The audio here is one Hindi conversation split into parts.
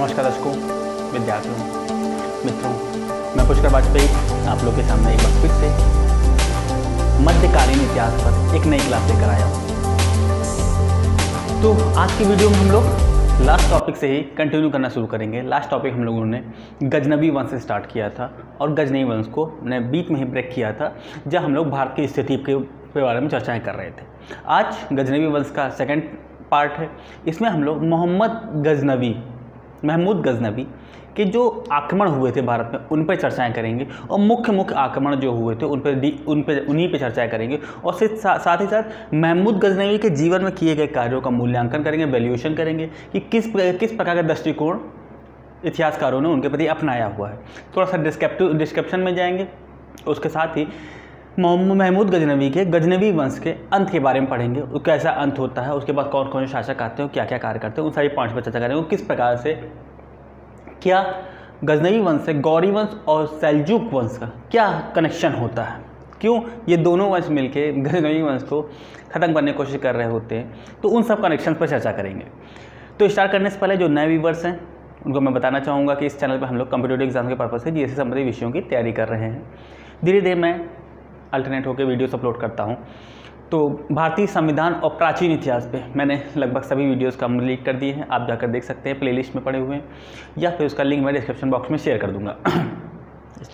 नमस्कार दर्शकों, विद्यार्थियों, मित्रों, मैं पुष्कर वाजपेयी आप लोग के सामने एक बार फिर से मध्यकालीन इतिहास पर एक नई क्लास लेकर आया हूँ। तो आज की वीडियो में हम लोग लास्ट टॉपिक से ही कंटिन्यू करना शुरू करेंगे। लास्ट टॉपिक हम लोगों ने गजनवी वंश से स्टार्ट किया था और गजनवी वंश को हमने बीच में ही ब्रेक किया था जब हम लोग भारत की स्थिति के बारे में चर्चाएँ कर रहे थे। आज गजनवी वंश का सेकेंड पार्ट है। इसमें हम लोग महमूद गजनवी के जो आक्रमण हुए थे भारत में उन पर चर्चाएं करेंगे और मुख्य आक्रमण जो हुए थे उन्हीं पे चर्चाएं करेंगे और साथ ही साथ महमूद गजनवी के जीवन में किए गए कार्यों का मूल्यांकन करेंगे, वैल्यूएशन करेंगे कि किस प्रकार का दृष्टिकोण इतिहासकारों ने उनके प्रति अपनाया हुआ है। थोड़ा सा डिस्क्रिप्शन में जाएंगे। उसके साथ ही महमूद गजनवी के गजनवी वंश के अंत के बारे में पढ़ेंगे, कैसा अंत होता है, उसके बाद कौन कौन से शासक आते हैं, क्या क्या कार्य करते हैं, उन सारी पॉइंट्स पर चर्चा करेंगे। किस प्रकार से क्या गजनवी वंश से गौरी वंश और सेल्जुक वंश का क्या कनेक्शन होता है, क्यों ये दोनों वंश मिलके गजनवी वंश को ख़त्म करने की कोशिश कर रहे होते हैं, तो उन सब कनेक्शन पर चर्चा करेंगे। तो स्टार्ट करने से पहले जो नए व्यूवर्स हैं उनको मैं बताना चाहूँगा कि इस चैनल पर हम लोग कम्पिटिटिव एग्जाम के पर्पज़ से जीएस से संबंधित विषयों की तैयारी कर रहे हैं। धीरे धीरे मैं अल्टरनेट होकर वीडियोस अपलोड करता हूं। तो भारतीय संविधान और प्राचीन इतिहास पे मैंने लगभग सभी वीडियोस कंप्लीट कर दिए हैं, आप जाकर देख सकते हैं, प्लेलिस्ट में पड़े हुए हैं या फिर उसका लिंक मैं डिस्क्रिप्शन बॉक्स में शेयर कर दूंगा।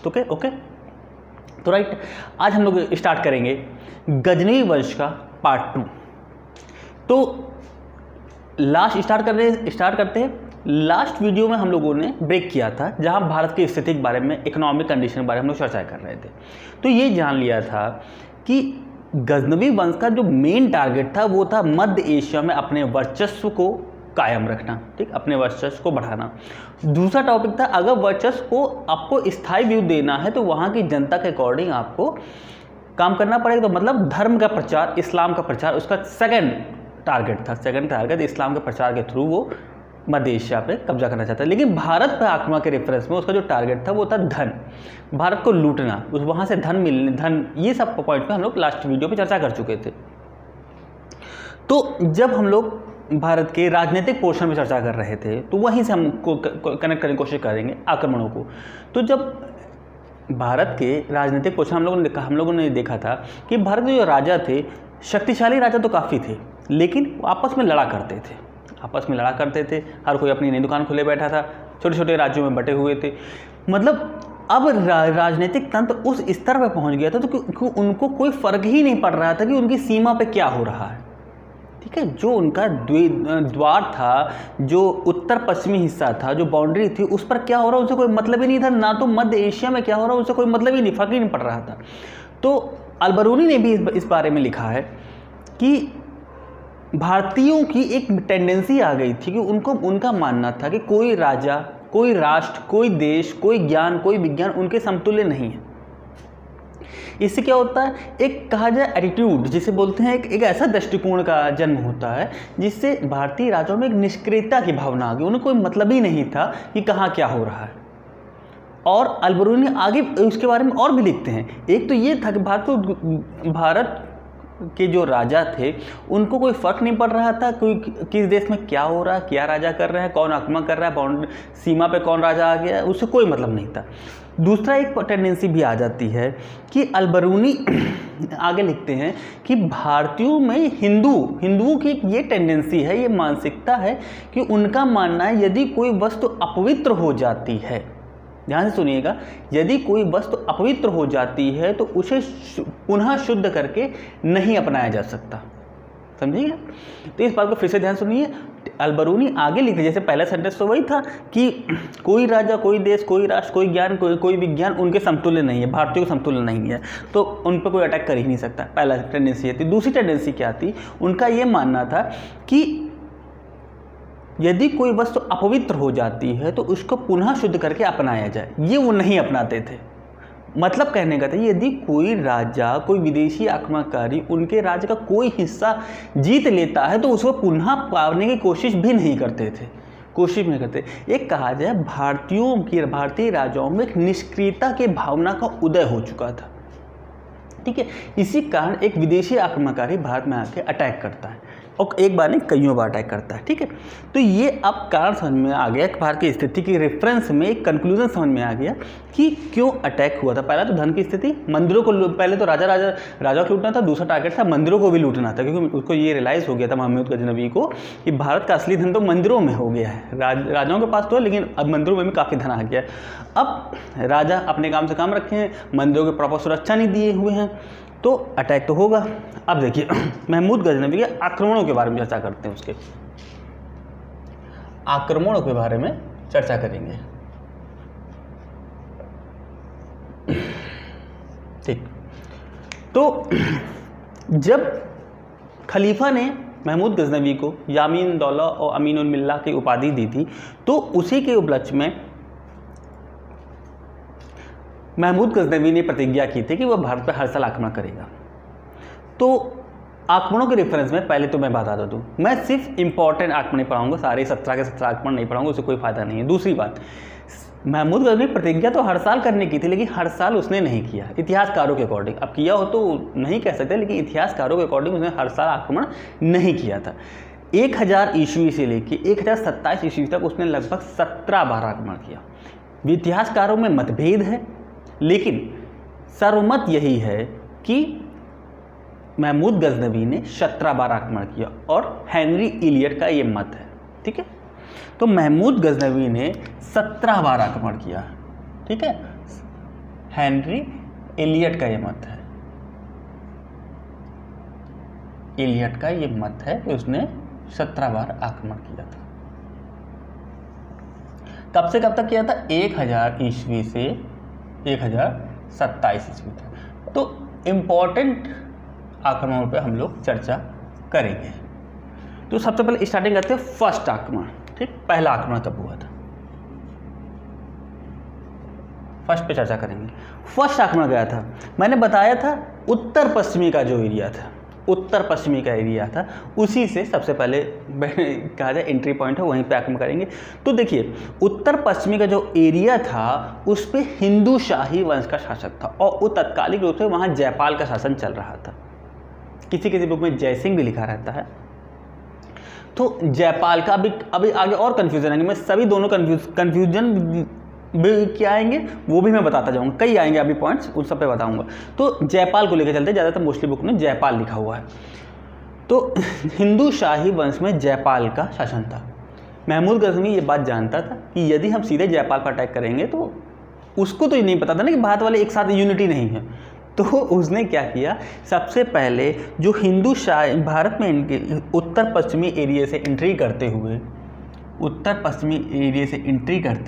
ओके। तो राइट, आज हम लोग स्टार्ट करेंगे गजनवी वंश का पार्ट 2। तो स्टार्ट करते हैं। लास्ट वीडियो में हम लोगों ने ब्रेक किया था जहां भारत की स्थिति के बारे में, इकोनॉमिक कंडीशन के बारे में हम लोग चर्चा कर रहे थे। तो ये जान लिया था कि गजनवी वंश का जो मेन टारगेट था वो था मध्य एशिया में अपने वर्चस्व को कायम रखना, ठीक, अपने वर्चस्व को बढ़ाना। दूसरा टॉपिक था अगर वर्चस्व को आपको स्थायी व्यू देना है तो वहाँ की जनता के अकॉर्डिंग आपको काम करना पड़ेगा। तो मतलब धर्म का प्रचार, इस्लाम का प्रचार उसका सेकेंड टारगेट था। सेकेंड टारगेट इस्लाम के प्रचार के थ्रू वो मध्य एशिया पे कब्जा करना चाहता है। लेकिन भारत पर आक्रमण के रेफरेंस में उसका जो टारगेट था वो था धन, भारत को लूटना, उस वहाँ से धन, ये सब पॉइंट पे हम लोग लास्ट वीडियो पे चर्चा कर चुके थे। तो जब हम लोग भारत के राजनीतिक पोषण में चर्चा कर रहे थे तो वहीं से हम कनेक्ट करने की कोशिश करेंगे आक्रमणों को। तो जब भारत के राजनीतिक पोषण हम लोगों ने देखा था कि भारत के जो राजा थे, शक्तिशाली राजा तो काफ़ी थे, लेकिन आपस में लड़ा करते थे। हर कोई अपनी नई दुकान खोले बैठा था, छोटे छोटे राज्यों में बटे हुए थे। मतलब अब राजनीतिक तंत्र उस स्तर पर पहुंच गया था तो उनको कोई फर्क ही नहीं पड़ रहा था कि उनकी सीमा पे क्या हो रहा है, ठीक है। जो उनका द्वार था, जो उत्तर पश्चिमी हिस्सा था, जो बाउंड्री थी, उस पर क्या हो रहा है उससे कोई मतलब ही नहीं था। ना तो मध्य एशिया में क्या हो रहा है उससे कोई मतलब ही नहीं, फर्क ही नहीं पड़ रहा था। तो अलबरूनी ने भी इस बारे में लिखा है कि भारतीयों की एक टेंडेंसी आ गई थी कि उनका मानना था कि कोई राजा, कोई राष्ट्र, कोई देश, कोई ज्ञान, कोई विज्ञान उनके समतुल्य नहीं है। इससे क्या होता है, एक कहा जाए एटीट्यूड जिसे बोलते हैं, एक ऐसा दृष्टिकोण का जन्म होता है जिससे भारतीय राजाओं में एक निष्क्रियता की भावना आ गई। उन्हें कोई मतलब ही नहीं था कि कहाँ क्या हो रहा है। और अलबरूनी आगे उसके बारे में और भी लिखते हैं। एक तो ये था कि भारत के जो राजा थे उनको कोई फर्क नहीं पड़ रहा था कोई किस देश में क्या हो रहा है, क्या राजा कर रहे हैं, कौन आक्रमण कर रहा है, बाउंड्री सीमा पे कौन राजा आ गया है, उससे कोई मतलब नहीं था। दूसरा एक टेंडेंसी भी आ जाती है कि अलबरूनी आगे लिखते हैं कि भारतीयों में हिंदुओं की ये टेंडेंसी है, ये मानसिकता है कि उनका मानना है यदि कोई वस्तु अपवित्र हो जाती है, ध्यान से सुनिएगा, यदि कोई वस्तु अपवित्र हो जाती है तो उसे पुनः शुद्ध करके नहीं अपनाया जा सकता। समझिए, तो इस बात को फिर से ध्यान सुनिए। अलबरूनी आगे लिखते, जैसे पहला सेंटेंस तो वही था कि कोई राजा, कोई देश, कोई राष्ट्र, कोई ज्ञान, कोई विज्ञान उनके समतुल्य नहीं है, भारतीयों के समतुल्य नहीं है, तो उन पर कोई अटैक कर ही नहीं सकता। पहला टेंडेंसी थी। दूसरी टेंडेंसी क्या थी, उनका ये मानना था कि यदि कोई वस्तु अपवित्र हो जाती है तो उसको पुनः शुद्ध करके अपनाया जाए। ये वो नहीं अपनाते थे। मतलब कहने का था, यदि कोई राजा, कोई विदेशी आक्रमणकारी उनके राज्य का कोई हिस्सा जीत लेता है तो उसको पुनः पाने की कोशिश भी नहीं करते थे, एक कहा जाए भारतीय राजाओं में एक निष्क्रियता के भावना का उदय हो चुका था। ठीक है। इसी कारण एक विदेशी आक्रमणकारी भारत में आके अटैक करता है और एक बार नहीं कईयों बार अटैक करता है। ठीक है, तो ये अब कारण समझ में आ गया कि भारत की स्थिति की रेफरेंस में एक कंक्लूजन समझ में आ गया कि क्यों अटैक हुआ था। पहला तो धन की स्थिति, मंदिरों को पहले तो राजा को लूटना था, दूसरा टारगेट था मंदिरों को भी लूटना था, क्योंकि उसको ये रियलाइज़ हो गया था महमूद गजनवी को कि भारत का असली धन तो मंदिरों में हो गया है। राजाओं के पास तो है, लेकिन अब मंदिरों में भी काफ़ी धन आ गया है। अब राजा अपने काम से काम रखे हैं, मंदिरों के प्रॉपर सुरक्षा नहीं दिए हुए हैं, तो अटैक तो होगा। अब देखिए महमूद गजनवी के आक्रमणों के बारे में चर्चा करते हैं, उसके आक्रमणों के बारे में चर्चा करेंगे। ठीक, तो जब खलीफा ने महमूद गजनवी को यामीन दौला और अमीन उल मिल्ला की उपाधि दी थी, तो उसी के उपलक्ष्य में महमूद गजनवी ने प्रतिज्ञा की थी कि वह भारत पर हर साल आक्रमण करेगा। तो आक्रमणों के रेफरेंस में पहले तो मैं बता दूँ, मैं सिर्फ इंपॉर्टेंट आक्रमण पढ़ाऊंगा, सारे 17 के 17 आक्रमण नहीं पढ़ाऊंगा, उससे कोई फायदा नहीं है। दूसरी बात, महमूद गजनवी प्रतिज्ञा तो हर साल करने की थी, लेकिन हर साल उसने नहीं किया। इतिहासकारों के अकॉर्डिंग, अब किया हो तो नहीं कह सकते, लेकिन इतिहासकारों के अकॉर्डिंग उसने हर साल आक्रमण नहीं किया था। 1000 ईस्वी से लेकर 1027 ईस्वी तक उसने लगभग 17 बार आक्रमण किया। इतिहासकारों में मतभेद है, लेकिन सर्वमत यही है कि महमूद गजनवी ने 17 बार आक्रमण किया और हेनरी इलियट का ये मत है। ठीक है, तो महमूद गजनवी ने 17 बार आक्रमण किया। ठीक है, हेनरी इलियट का ये मत है, इलियट का ये मत है कि उसने 17 बार आक्रमण किया था। कब से कब तक किया था? 1000 ईस्वी से 1027 ईस्वी तक। तो इम्पॉर्टेंट आक्रमणों पे हम लोग चर्चा करेंगे। तो सबसे पहले स्टार्टिंग करते हैं फर्स्ट आक्रमण। ठीक, पहला आक्रमण कब हुआ था, फर्स्ट पे चर्चा करेंगे। फर्स्ट आक्रमण गया था, मैंने बताया था उत्तर पश्चिमी का जो एरिया था, उत्तर पश्चिमी का एरिया था, उसी से सबसे पहले कहा जाए एंट्री पॉइंट है, वहीं पे आक्रमण करेंगे। तो देखिए उत्तर पश्चिमी का जो एरिया था उस पर हिंदू शाही वंश का शासक था और वो तत्कालिक रूप से वहाँ जयपाल का शासन चल रहा था। किसी किसी बुक में जयसिंह भी लिखा रहता है। तो जयपाल का अभी आगे और कन्फ्यूजन आएंगे, मैं सभी दोनों कन्फ्यूजन भी क्या आएंगे वो भी मैं बताता जाऊंगा, कई आएंगे अभी पॉइंट्स, उन सब पे बताऊंगा। तो जयपाल को लेकर चलते, ज़्यादातर मोस्टली बुक में जयपाल लिखा हुआ है। तो हिंदू शाही वंश में जयपाल का शासन था। महमूद गजनवी ये बात जानता था कि यदि हम सीधे जयपाल पर अटैक करेंगे तो उसको तो ये नहीं पता था ना कि भारत वाले एक साथ यूनिटी नहीं है। तो उसने क्या किया, सबसे पहले जो हिंदू शाही भारत में इनके उत्तर पश्चिमी एरिया से एंट्री करते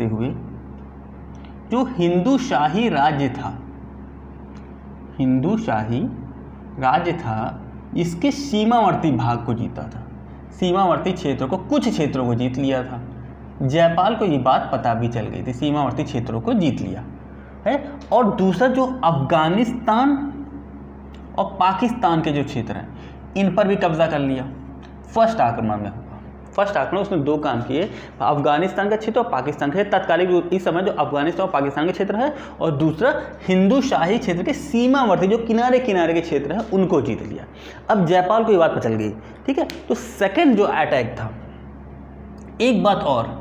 हुए जो हिंदू शाही राज्य था, इसके सीमावर्ती भाग को जीता था। सीमावर्ती क्षेत्रों को, कुछ क्षेत्रों को जीत लिया था। जयपाल को ये बात पता भी चल गई थी, सीमावर्ती क्षेत्रों को जीत लिया है। और दूसरा जो अफगानिस्तान और पाकिस्तान के जो क्षेत्र हैं, इन पर भी कब्जा कर लिया। फर्स्ट आक्रमण में हुआ, फर्स्ट आक्रमण उसने दो काम किए, अफगानिस्तान का क्षेत्र और पाकिस्तान का, तत्कालिक इस समय जो अफगानिस्तान और पाकिस्तान के क्षेत्र है, और दूसरा हिंदू शाही क्षेत्र के सीमावर्ती जो किनारे किनारे के क्षेत्र है उनको जीत लिया। अब जयपाल को ये बात पता चल गई। ठीक है, तो सेकंड जो अटैक था, एक बात और,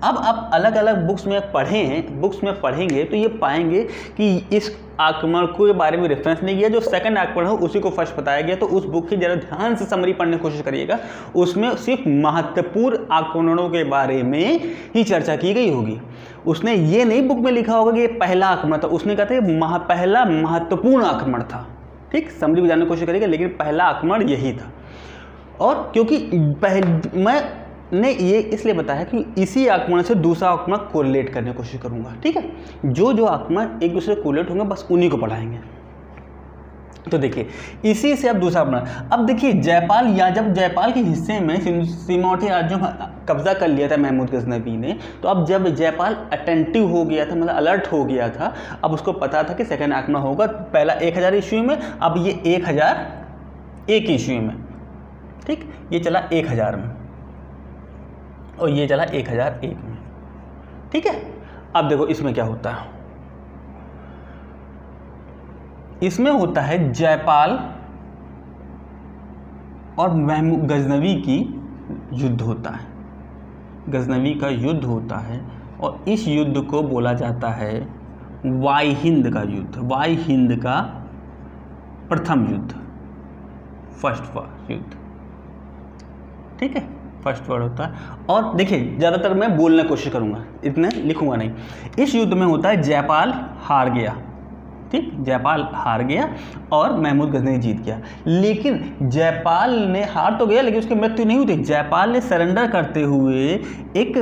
अब आप अलग अलग बुक्स में पढ़ेंगे तो ये पाएंगे कि इस आक्रमण के बारे में रेफरेंस नहीं किया, जो सेकंड आक्रमण हो उसी को फर्स्ट बताया गया। तो उस बुक की जरा ध्यान से समरी पढ़ने की कोशिश करिएगा, उसमें सिर्फ महत्वपूर्ण आक्रमणों के बारे में ही चर्चा की गई होगी। उसने ये नहीं बुक में लिखा होगा कि ये पहला आक्रमण था, उसने कहा था पहला महत्वपूर्ण आक्रमण था। ठीक, समरी भी जानने की कोशिश करिएगा, लेकिन पहला आक्रमण यही था। और क्योंकि मैंने ये इसलिए बताया कि इसी आक्रमण से दूसरा आक्रमण कोरिलेट करने की कोशिश करूंगा। ठीक है, जो आक्रमण एक दूसरे से कोरिलेट होंगे बस उन्हीं को पढ़ाएंगे। तो देखिए इसी से अब दूसरा आक्रमण, अब देखिए जब जयपाल के हिस्से में सीमावर्ती राज्यों में कब्जा कर लिया था महमूद गजनवी ने, तो अब जब जयपाल अटेंटिव हो गया था, मतलब अलर्ट हो गया था, अब उसको पता था कि सेकेंड आक्रमण होगा। पहला 1000 ईस्वी में, अब ये 1001 ईस्वी में। ठीक, ये चला 1000 में और ये चला 1001 में। ठीक है, अब देखो इसमें क्या होता है। इसमें होता है जयपाल और गजनवी की युद्ध होता है, गजनवी का युद्ध होता है और इस युद्ध को बोला जाता है वाई हिंद का युद्ध, वाई हिंद का प्रथम युद्ध, फर्स्ट युद्ध। ठीक है, फर्स्ट वर्ड होता है। और देखिए ज़्यादातर मैं बोलने की कोशिश करूँगा, इतने लिखूंगा नहीं। इस युद्ध में होता है जयपाल हार गया, ठीक, जयपाल हार गया और महमूद गजनवी जीत गया। लेकिन जयपाल ने हार तो गया लेकिन उसकी मृत्यु नहीं हुई थी। जयपाल ने सरेंडर करते हुए एक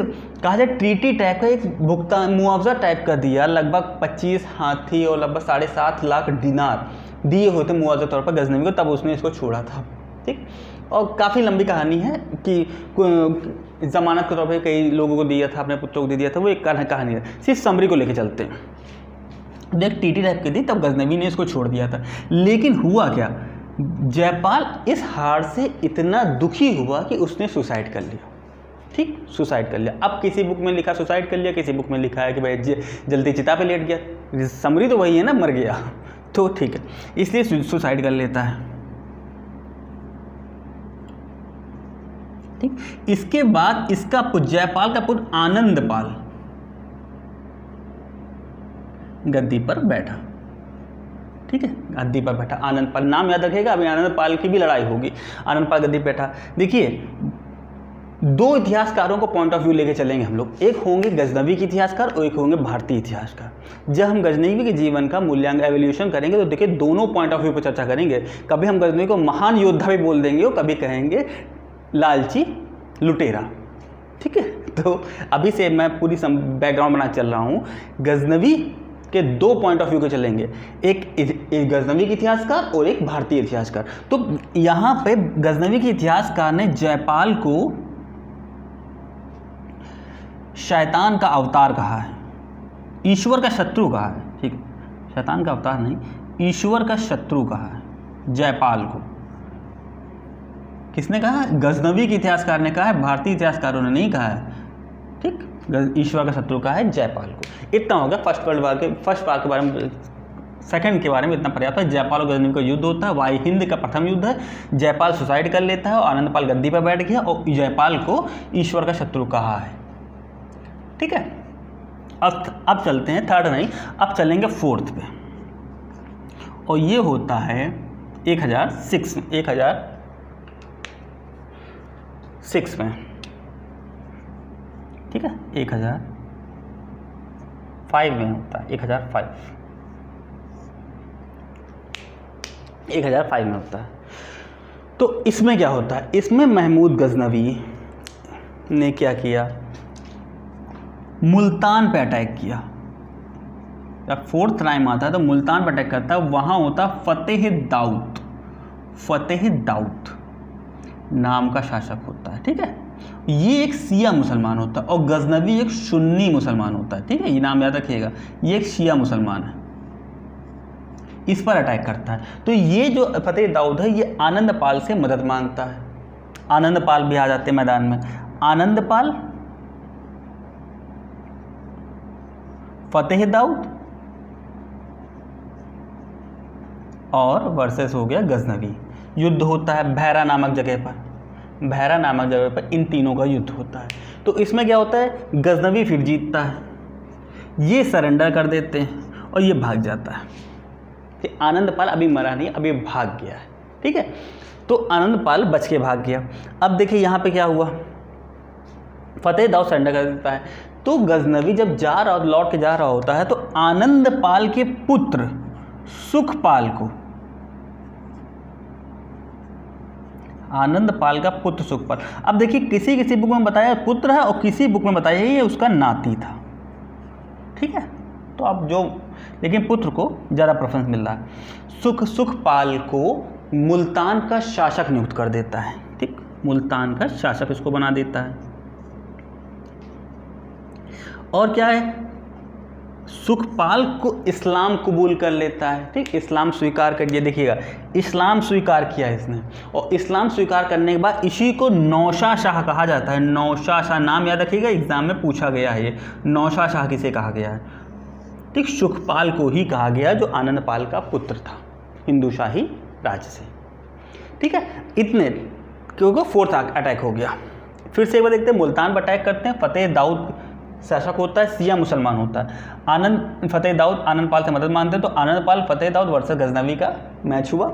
कहा जाए ट्रीटी टाइप का, एक भुगतान मुआवजा टाइप का दिया, लगभग 25 हाथी और लगभग 7.5 लाख दिनार दिए होते मुआवजा तौर पर गजनवी को, तब उसने इसको छोड़ा था। ठीक, और काफ़ी लंबी कहानी है कि ज़मानत के तौर पर कई लोगों को दिया था, अपने पुत्रों को दे दिया था, वो एक कहानी है। सिर्फ समरी को लेके चलते हैं। देख टीटी टाइप की थी, तब गजनवी ने इसको छोड़ दिया था। लेकिन हुआ क्या, जयपाल इस हार से इतना दुखी हुआ कि उसने सुसाइड कर लिया। ठीक, सुसाइड कर लिया। अब किसी बुक में लिखा सुसाइड कर लिया, किसी बुक में लिखा है कि भाई जल्दी चिता पे लेट गया। समरी तो वही है ना, मर गया। तो ठीक है, इसलिए सुसाइड कर लेता है। ठीक, इसके बाद इसका जयपाल का पुत्र आनंदपाल गद्दी पर बैठा। ठीक है, गद्दी पर बैठा आनंदपाल, नाम याद रखिएगा, अभी आनंदपाल की भी लड़ाई होगी। आनंदपाल गद्दी पर बैठा। देखिए दो इतिहासकारों को पॉइंट ऑफ व्यू लेके चलेंगे हम लोग, एक होंगे गजनवी के इतिहासकार और एक होंगे भारतीय इतिहासकार। जब हम गजनवी के जीवन का मूल्यांकन एवोल्यूशन करेंगे तो देखिए दोनों पॉइंट ऑफ व्यू पर चर्चा करेंगे। कभी हम गजनवी को महान योद्धा भी बोल देंगे और कभी कहेंगे लालची लुटेरा। ठीक है, तो अभी से मैं पूरी बैकग्राउंड बना चल रहा हूँ। गजनवी के दो पॉइंट ऑफ व्यू के चलेंगे, एक गजनवी के इतिहासकार और एक भारतीय इतिहासकार। तो यहाँ पे गजनवी के इतिहासकार ने जयपाल को शैतान का अवतार कहा है, ईश्वर का शत्रु कहा है। ठीक है, शैतान का अवतार नहीं, ईश्वर का शत्रु कहा है जयपाल को। किसने कहा? गजनवी के इतिहासकार ने कहा है, भारतीय इतिहासकारों ने नहीं कहा है। ठीक, ईश्वर का शत्रु कहा है जयपाल को। इतना होगा फर्स्ट पार्ट के बारे में। सेकंड के बारे में इतना पर्याप्त है। जयपाल और गजनवी का युद्ध होता है, वाई हिंद का प्रथम युद्ध है। जयपाल सुसाइड कर लेता है और आनंदपाल गद्दी पर बैठ गया और जयपाल को ईश्वर का शत्रु कहा है। ठीक है, अब चलते हैं थर्ड नहीं, अब चलेंगे फोर्थ पे, और ये होता है 1006 में। ठीक है, 1005 में होता है, 1005 में होता है। तो इसमें क्या होता है, इसमें महमूद गजनवी ने क्या किया, मुल्तान पे अटैक किया। जब फोर्थ टाइम आता है तो मुल्तान पे अटैक करता है, वहाँ होता फतेह दाऊद नाम का शासक होता है। ठीक है, ये एक शिया मुसलमान होता है और गजनवी एक सुन्नी मुसलमान होता है। ठीक है, ये नाम याद रखिएगा, ये एक शिया मुसलमान है, इस पर अटैक करता है। तो ये जो फतेह दाऊद है ये आनंदपाल से मदद मांगता है। आनंदपाल भी आ जाते हैं मैदान में, आनंदपाल, फतेह दाऊद और वर्सेस हो गया गजनवी। युद्ध होता है भैरा नामक जगह पर, इन तीनों का युद्ध होता है। तो इसमें क्या होता है, गजनवी फिर जीतता है, ये सरेंडर कर देते हैं और ये भाग जाता है कि आनंदपाल अभी मरा नहीं, अभी भाग गया है। ठीक है, तो आनंदपाल बच के भाग गया। अब देखिए यहाँ पे क्या हुआ, फतेह दाऊद सरेंडर कर देता है। तो गजनवी जब लौट के जा रहा होता है तो आनंदपाल के पुत्र सुखपाल को, आनंदपाल का पुत्र सुखपाल, अब देखिए किसी बुक में बताया पुत्र है और किसी बुक में बताया ये उसका नाती था। ठीक है, तो अब लेकिन पुत्र को ज़्यादा प्रेफरेंस मिल रहा है। सुखपाल को मुल्तान का शासक नियुक्त कर देता है। ठीक, मुल्तान का शासक इसको बना देता है। और क्या है, सुखपाल को इस्लाम कबूल कर लेता है। ठीक, इस्लाम स्वीकार कर लिया। देखिएगा, इस्लाम स्वीकार किया इसने, और इस्लाम स्वीकार करने के बाद इसी को नौशाह शाह कहा जाता है। नौशाह शाह नाम याद रखिएगा, एग्जाम में पूछा गया है ये, नौशाह शाह किसे कहा गया है। ठीक, सुखपाल को ही कहा गया जो आनंदपाल का पुत्र था। हिंदू शाही राज्य से। ठीक है, इतने क्योंकि फोर्थ अटैक हो गया। फिर से एक बार देखते हैं, मुल्तान पर अटैक करते हैं। फतेह दाऊद शासक होता है, शिया मुसलमान होता है। फतेह दाऊद आनंद पाल से मदद मांगते हैं, तो आनंद पाल फतेह दाऊद वर्सेस गजनवी का मैच हुआ।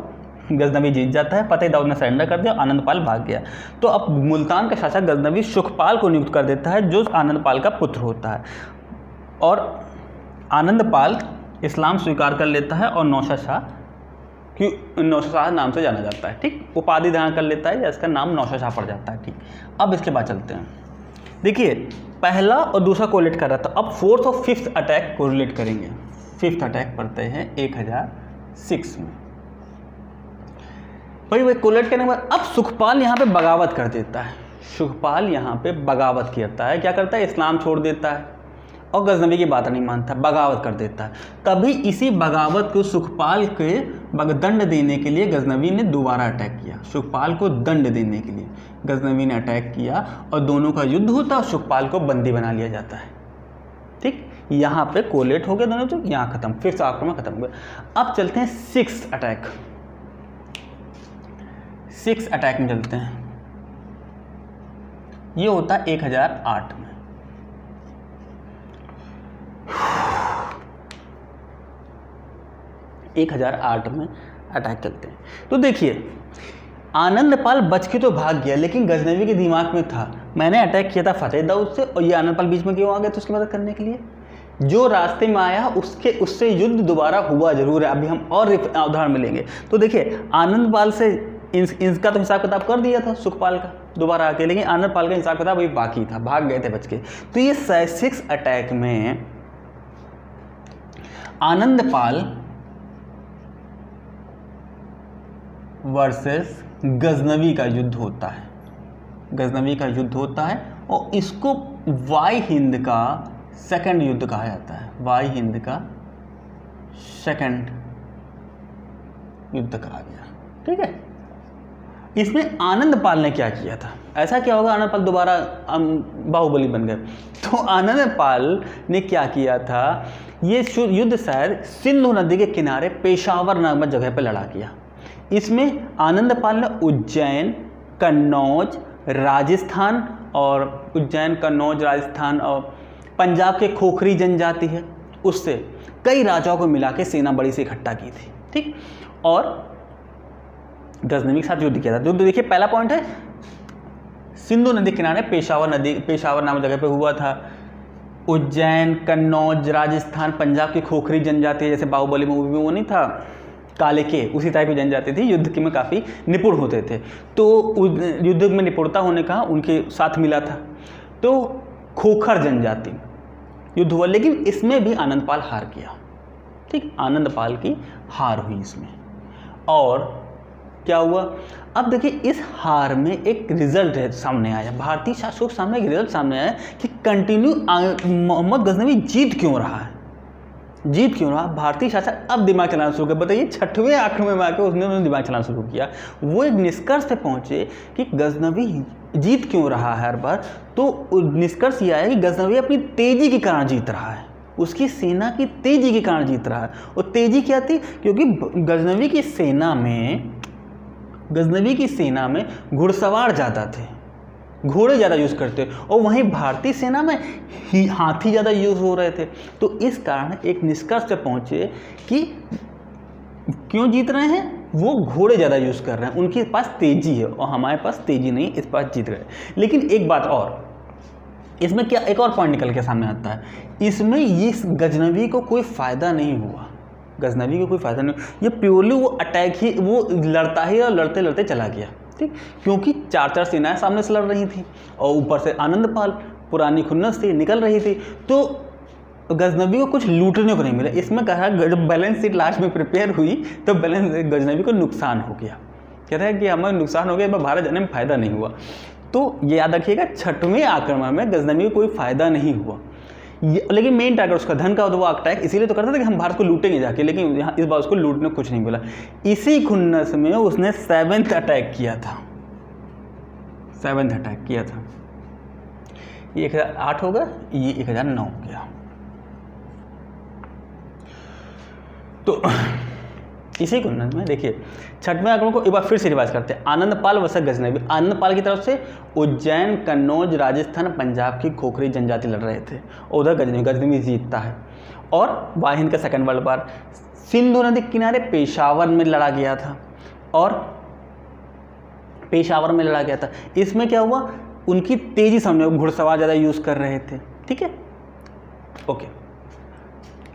गजनवी जीत जाता है, फतेह दाऊद ने सरेंडर कर दिया, आनंद पाल भाग गया। तो अब मुल्तान का शासक गजनवी सुखपाल को नियुक्त कर देता है, जो आनंद पाल का पुत्र होता है, और आनंद पाल इस्लाम स्वीकार कर लेता है और नौशाद शाह नाम से जाना जाता है। ठीक, उपाधि धारण कर लेता है या इसका नाम नौशाद शाह पड़ जाता है। ठीक, अब इसके बाद चलते हैं। देखिए, पहला और दूसरा कोरिलेट कर रहा था, अब फोर्थ और फिफ्थ अटैक कोरिलेट करेंगे। फिफ्थ अटैक पढ़ते हैं 1006 में। वही कोरिलेट करने के बाद अब सुखपाल यहाँ पे बगावत कर देता है। सुखपाल यहाँ पे बगावत करता है, क्या करता है, इस्लाम छोड़ देता है और गजनवी की बात नहीं मानता, बगावत कर देता है। तभी इसी बगावत को सुखपाल के दंड देने के लिए गजनवी ने दोबारा अटैक किया। सुखपाल को दंड देने के लिए गजनवी ने अटैक किया और दोनों का युद्ध होता है और सुखपाल को बंदी बना लिया जाता है। ठीक, यहाँ पे कोलेट हो गया दोनों, तो यहाँ खत्म, फिफ्थ आक्रमण खत्म हो गया। अब चलते हैं सिक्स्थ अटैक। सिक्स्थ अटैक में चलते हैं, ये होता है 1008 में। एक 1008 में अटैक करते हैं। तो देखिए, आनंद पाल बच के तो भाग गया, लेकिन गजनवी के दिमाग में था मैंने अटैक किया था फतेह दाऊद से, और ये आनंद पाल बीच में क्यों आ गया, तो उसकी मदद करने के लिए जो रास्ते में आया उससे युद्ध दोबारा हुआ जरूर है। अभी हम और उदाहरण मिलेंगे। तो देखिए, आनंद पाल से इनका तो हिसाब किताब कर दिया था सुखपाल का दोबारा आके, लेकिन आनंद पाल का हिसाब किताब अभी बाकी था, भाग गए थे बच के। तो ये सिक्स अटैक में आनंद पाल वर्सेस गजनवी का युद्ध होता है। गजनवी का युद्ध होता है और इसको वाई हिंद का सेकंड युद्ध कहा जाता है। वाई हिंद का सेकंड युद्ध कहा गया। ठीक है, इसमें आनंद पाल ने क्या किया था, ऐसा क्या होगा आनंद पाल दोबारा बाहुबली बन गए। तो आनंद पाल ने क्या किया था, ये युद्ध शायद सिंधु नदी के किनारे पेशावर नामक जगह पर लड़ा किया। इसमें आनंद पाल ने उज्जैन, कन्नौज, राजस्थान और पंजाब के खोखरी जनजाति है, उससे कई राजाओं को मिला के सेना बड़ी से इकट्ठा की थी। ठीक, और गजनवी के साथ युद्ध किया था। युद्ध देखिए, पहला पॉइंट है सिंधु नदी किनारे पेशावर नामक जगह पे हुआ था। उज्जैन, कन्नौज, राजस्थान, पंजाब की खोखरी जनजाति, जैसे बाहुबली मूवी में वो नहीं था काले के, उसी टाइप की जनजाति थी, युद्ध के में काफ़ी निपुण होते थे। तो युद्ध में निपुणता होने का उनके साथ मिला था। तो खोखर जनजाति युद्ध हुआ, लेकिन इसमें भी आनंद पाल हार गया। ठीक, आनंद पाल की हार हुई इसमें। और क्या हुआ, अब देखिए, इस हार में एक रिजल्ट सामने आया, भारतीय शासकों के सामने एक रिजल्ट सामने आया कि कंटिन्यू मोहम्मद गजनवी जीत क्यों रहा है, जीत क्यों रहा। भारतीय शासक अब दिमाग चलाना शुरू कर, बताइए 6वें आक्रमण में आकर उसने दिमाग चलाना शुरू किया। वो एक निष्कर्ष पे पहुंचे कि गजनवी जीत क्यों रहा है हर बार। तो निष्कर्ष यह है कि गजनवी अपनी तेजी के कारण जीत रहा है, उसकी सेना की तेजी के कारण जीत रहा है। और तेजी क्या थी, क्योंकि गजनवी की सेना में घुड़सवार ज़्यादा थे, घोड़े ज़्यादा यूज़ करते, और वहीं भारतीय सेना में हाथी ज़्यादा यूज़ हो रहे थे। तो इस कारण एक निष्कर्ष पे पहुँचे कि क्यों जीत रहे हैं, वो घोड़े ज़्यादा यूज़ कर रहे हैं, उनके पास तेज़ी है और हमारे पास तेज़ी नहीं, इस पास जीत रहे। लेकिन एक बात और, इसमें क्या एक और पॉइंट निकल के सामने आता है, इसमें ये गजनवी को कोई फ़ायदा नहीं हुआ। गजनवी को कोई फ़ायदा नहीं, ये प्योरली वो अटैक ही, वो लड़ता ही और लड़ते लड़ते चला गया। ठीक, क्योंकि 4 सेनाएं सामने से लड़ रही थी और ऊपर से आनंद पाल पुरानी खुन्नस थी, निकल रही थी, तो गजनवी को कुछ लूटने को नहीं मिला। इसमें कहा जब बैलेंस शीट लास्ट में प्रिपेयर हुई तो गजनवी को नुकसान हो गया, कहते हैं कि हमें नुकसान हो गया, भारत जाने में फ़ायदा नहीं हुआ। तो ये याद रखिएगा, 6वें आक्रमण में गजनवी को कोई फ़ायदा नहीं हुआ। लेकिन मेन टारगेट उसका धन का, तो वो अटैक इसीलिए तो करता था कि हम भारत को लूटेंगे जाके, लेकिन यहाँ इस बार उसको लूटने कुछ नहीं मिला। इसी खुन्नस में उसने 7th अटैक किया था, 7th अटैक किया था। ये 1008 होगा, ये 1009 हो गया। तो इसी को में देखिए 6वें आक्रमण को एक बार फिर से रिवाइज करते हैं। आनंदपाल वर्सेस गजनवी। आनंदपाल की तरफ से उज्जैन, कन्नौज, राजस्थान, पंजाब की खोखरी जनजाति लड़ रहे थे, उधर गजनवी जीतता है। और वाहिंद का सेकंड वर्ल्ड वार, सिंधु नदी के किनारे पेशावर में लड़ा गया था, और पेशावर में लड़ा गया था। इसमें क्या हुआ, उनकी तेजी समझो, घुड़सवार ज़्यादा यूज़ कर रहे थे, ठीक है, ओके,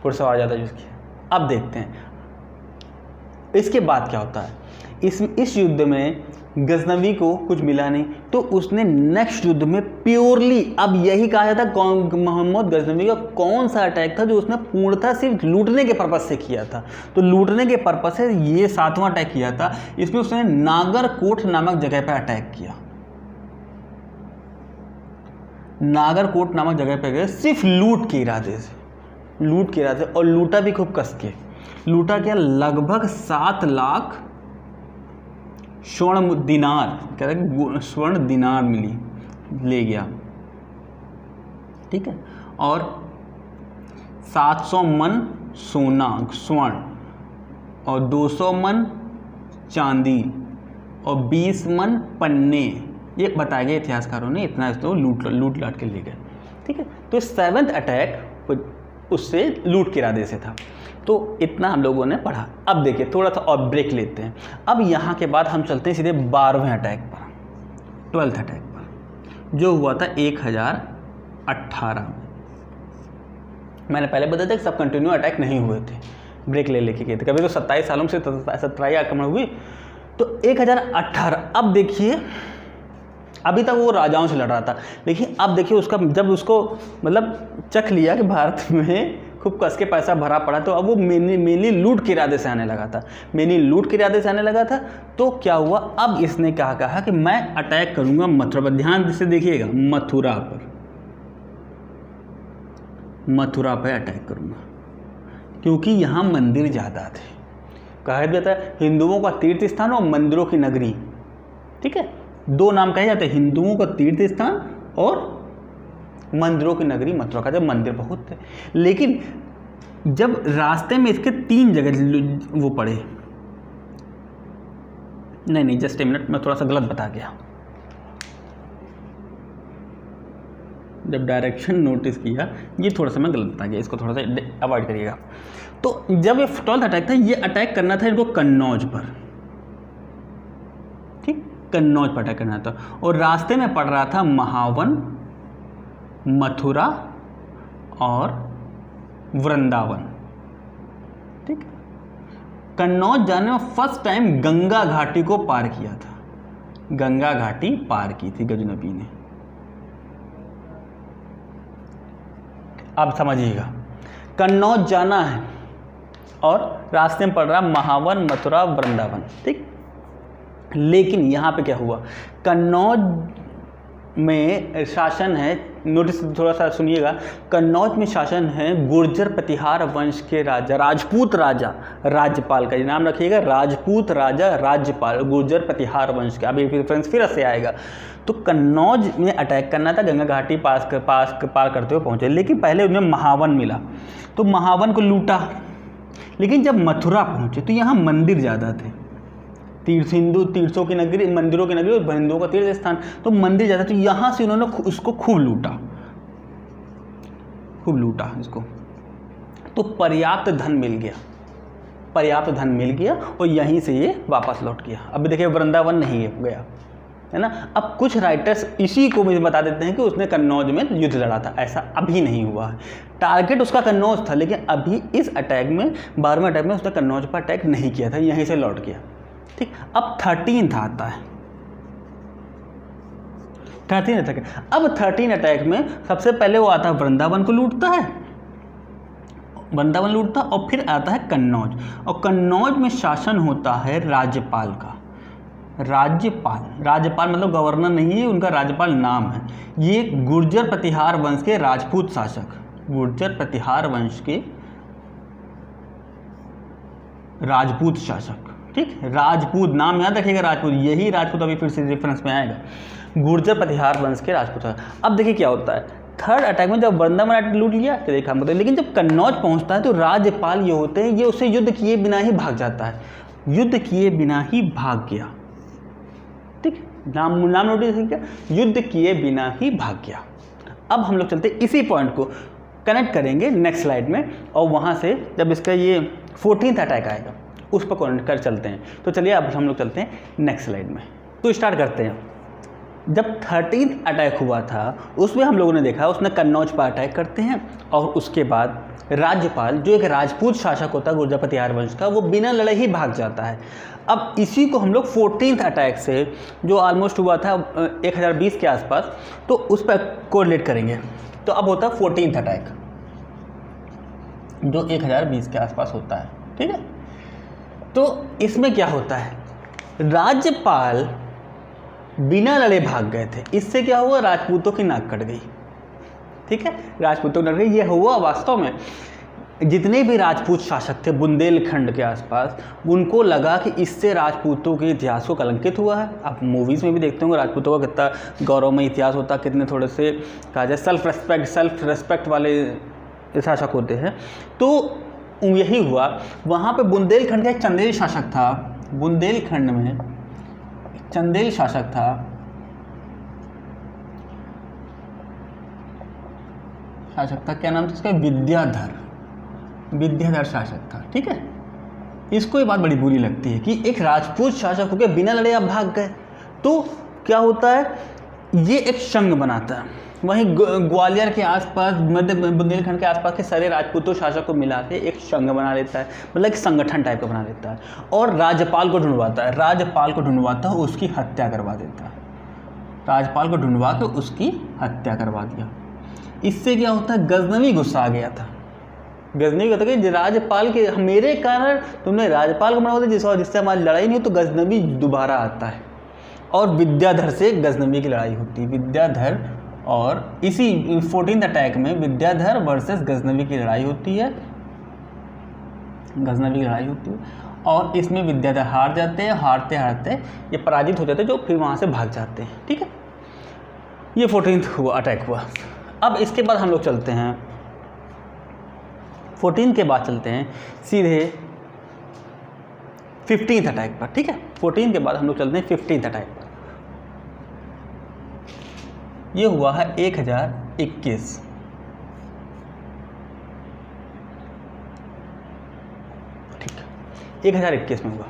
घुड़सवार ज़्यादा यूज़ किया। अब देखते हैं इसके बाद क्या होता है। इस युद्ध में गजनवी को कुछ मिला नहीं, तो उसने नेक्स्ट युद्ध में प्योरली, अब यही कहा जाता है मोहम्मद गजनवी का कौन सा अटैक था जो उसने पूर्णतः सिर्फ लूटने के पर्पज़ से किया था। तो लूटने के पर्पज़ से ये 7वां अटैक किया था। इसमें उसने नागरकोट नामक जगह पर अटैक किया। नागरकोट नामक जगह पर गए सिर्फ लूट के इरादे से, लूट के इरादे से, और लूटा भी खूब कस के। लूटा क्या, लगभग 7 लाख स्वर्ण दिनार, कह रहे स्वर्ण दिनार मिली, ले गया, ठीक है, और 700 मन सोना स्वर्ण, और 200 मन चांदी, और 20 मन पन्ने, ये बताया गया इतिहासकारों ने, इतना इसको लूट लाट के ले गए, ठीक है। तो 7th अटैक उससे लूट के इरादे से था। तो इतना हम लोगों ने पढ़ा। अब देखिए थोड़ा सा और ब्रेक लेते हैं। अब यहाँ के बाद हम चलते हैं सीधे 12वें अटैक पर, 12th अटैक पर, जो हुआ था 1018 में। मैंने पहले बताया था कि सब कंटिन्यू अटैक नहीं हुए थे, ब्रेक ले लेके गए थे। कभी तो 27 सालों से 27 आक्रमण हुई, तो 1018। अब देखिए, अभी तक वो राजाओं से लड़ रहा था, लेकिन अब देखिए उसका, जब उसको मतलब चख लिया कि भारत में खूब कस के पैसा भरा पड़ा, तो अब वो मेनली लूट के इरादे से आने लगा था, मेनली लूट के इरादे से आने लगा था। तो क्या हुआ, अब इसने कहा कि मैं अटैक करूंगा मथुरा पर। ध्यान से देखिएगा, मथुरा पर, मथुरा पर अटैक करूंगा, क्योंकि यहाँ मंदिर ज़्यादा थे। कहा जाता है हिंदुओं का तीर्थ स्थान और मंदिरों की नगरी, ठीक है, 2 नाम कहे जाते हैं, हिंदुओं का तीर्थ स्थान और मंदिरों की नगरी मथुरा का। जब मंदिर बहुत थे, लेकिन जब रास्ते में इसके 3 जगह वो पड़े, नहीं जस्ट ए मिनट, मैं थोड़ा सा गलत बता गया। जब डायरेक्शन नोटिस किया, ये थोड़ा सा मैं गलत बता गया, इसको थोड़ा सा अवॉइड करिएगा। तो जब ये 12th अटैक था, ये अटैक करना था इनको कन्नौज पर, ठीक, कन्नौज पर अटैक करना था, और रास्ते में पड़ रहा था महावन, मथुरा और वृंदावन, ठीक। कन्नौज जाने में फर्स्ट टाइम गंगा घाटी को पार किया था, गंगा घाटी पार की थी गजनवी ने। अब समझिएगा, कन्नौज जाना है और रास्ते में पड़ रहा महावन, मथुरा, वृंदावन, ठीक। लेकिन यहाँ पे क्या हुआ, कन्नौज में शासन है, नोटिस थोड़ा सा सुनिएगा, कन्नौज में शासन है गुर्जर प्रतिहार वंश के राजा, राजपूत राजा, राज्यपाल का, ये नाम रखिएगा, राजपूत राजा राज्यपाल, गुर्जर प्रतिहार वंश के। अभी रेफरेंस फिर से आएगा। तो कन्नौज में अटैक करना था, गंगा घाटी पार करते हुए पहुँचे, लेकिन पहले उन्हें महावन मिला, तो महावन को लूटा। लेकिन जब मथुरा पहुँचे तो यहाँ मंदिर ज़्यादा थे, हिंदू तीर्थों की नगरी, मंदिरों की नगरी, और हिंदुओं का तीर्थ स्थान, तो मंदिर ज़्यादा, तो यहाँ से उन्होंने उसको खूब लूटा इसको। तो पर्याप्त धन मिल गया, और यहीं से ये वापस लौट गया। अभी देखिए वृंदावन नहीं गया, है ना। अब कुछ राइटर्स इसी को भी बता देते हैं कि उसने कन्नौज में युद्ध लड़ा था, ऐसा अभी नहीं हुआ है। टारगेट उसका कन्नौज था, लेकिन अभी इस अटैक में, 12वें अटैक में उसने कन्नौज पर अटैक नहीं किया था, यहीं से लौट गया, ठीक। अब 13th आता है, 13 अटैक। अब 13 अटैक में सबसे पहले वो आता है वृंदावन को लूटता है, वृंदावन लूटता, और फिर आता है कन्नौज, और कन्नौज में शासन होता है राज्यपाल का। राज्यपाल मतलब गवर्नर नहीं है, उनका राज्यपाल नाम है। ये गुर्जर प्रतिहार वंश के राजपूत शासक, गुर्जर प्रतिहार वंश के राजपूत शासक, ठीक, राजपूत नाम याद रखिएगा, राजपूत, यही राजपूत अभी फिर से रेफरेंस में आएगा, गुर्जर प्रतिहार वंश के राजपूत। अब देखिए क्या होता है, थर्ड अटैक में जब वृंदावन लूट लिया तो देखा मतलब, लेकिन जब कन्नौज पहुंचता है तो राज्यपाल ये होते हैं, ये उससे युद्ध किए बिना ही भाग जाता है, युद्ध किए बिना ही भाग गया। ठीक, नाम नोटिस क्या, युद्ध किए बिना ही भाग गया। अब हम लोग चलते इसी पॉइंट को कनेक्ट करेंगे नेक्स्ट स्लाइड में, और वहाँ से जब इसका ये 14th अटैक आएगा उस पर कनेक्ट कर चलते हैं। तो चलिए अब हम लोग चलते हैं नेक्स्ट स्लाइड में। तो स्टार्ट करते हैं। जब 13th अटैक हुआ था उसमें हम लोगों ने देखा उसने कन्नौज पर अटैक करते हैं, और उसके बाद राज्यपाल जो एक राजपूत शासक होता है गुर्जरपति आर्यवंश का, वो बिना लड़ाई ही भाग जाता है। अब इसी को हम लोग 14th अटैक से जो ऑलमोस्ट हुआ था 1020 के आसपास, तो उस पर कोरिलेट करेंगे। तो अब होता है 14th अटैक जो 1020 के आसपास होता है। ठीक है, तो इसमें क्या होता है, राज्यपाल बिना लड़े भाग गए थे। इससे क्या हुआ, राजपूतों की नाक कट गई। ठीक है, राजपूतों की नाक कट गई। ये हुआ वास्तव में जितने भी राजपूत शासक थे बुंदेलखंड के आसपास, उनको लगा कि इससे राजपूतों के इतिहास को कलंकित हुआ है। आप मूवीज़ में भी देखते होंगे राजपूतों का कितना गौरवमय इतिहास होता है, कितने थोड़े से कहा जाए सेल्फ रेस्पेक्ट वाले शासक होते हैं। तो यही हुआ, वहाँ पे बुंदेलखंड का एक चंदेल शासक था, बुंदेलखंड में चंदेल शासक था, क्या नाम था उसका, विद्याधर शासक था। ठीक है, इसको ये बात बड़ी बुरी लगती है कि एक राजपूत शासक होकर बिना लड़े आप भाग गए। तो क्या होता है, ये एक संघ बनाता है, वहीं ग्वालियर के आसपास, मध्य बुंदेलखंड के आसपास के सारे राजपूतों शासक को मिला के एक संघ बना लेता है, मतलब एक संगठन टाइप का बना लेता है, और राज्यपाल को ढूंढवाता है, उसकी हत्या करवा देता है। राज्यपाल को ढूंढवा के उसकी हत्या करवा दिया। इससे क्या होता है, गजनवी गुस्सा आ गया था। गजनवी कहता है कि राज्यपाल के मेरे कारण तुमने राज्यपाल को मना दिया, जिससे हमारी लड़ाई नहीं हो, तो गजनवी दोबारा आता है और विद्याधर से गजनवी की लड़ाई होती है। विद्याधर, और इसी 14th अटैक में विद्याधर वर्सेस गजनवी की लड़ाई होती है, और इसमें विद्याधर हार जाते हैं। हारते हारते ये पराजित हो जाते हैं, जो फिर वहाँ से भाग जाते हैं। ठीक है, ये 14th अटैक हुआ। अब इसके बाद हम लोग चलते हैं 14 के बाद चलते हैं सीधे 15th अटैक पर। ठीक है, 14 के बाद हम लोग चलते हैं 15th अटैक पर। ये हुआ है 1021। ठीक है, 1021 में हुआ।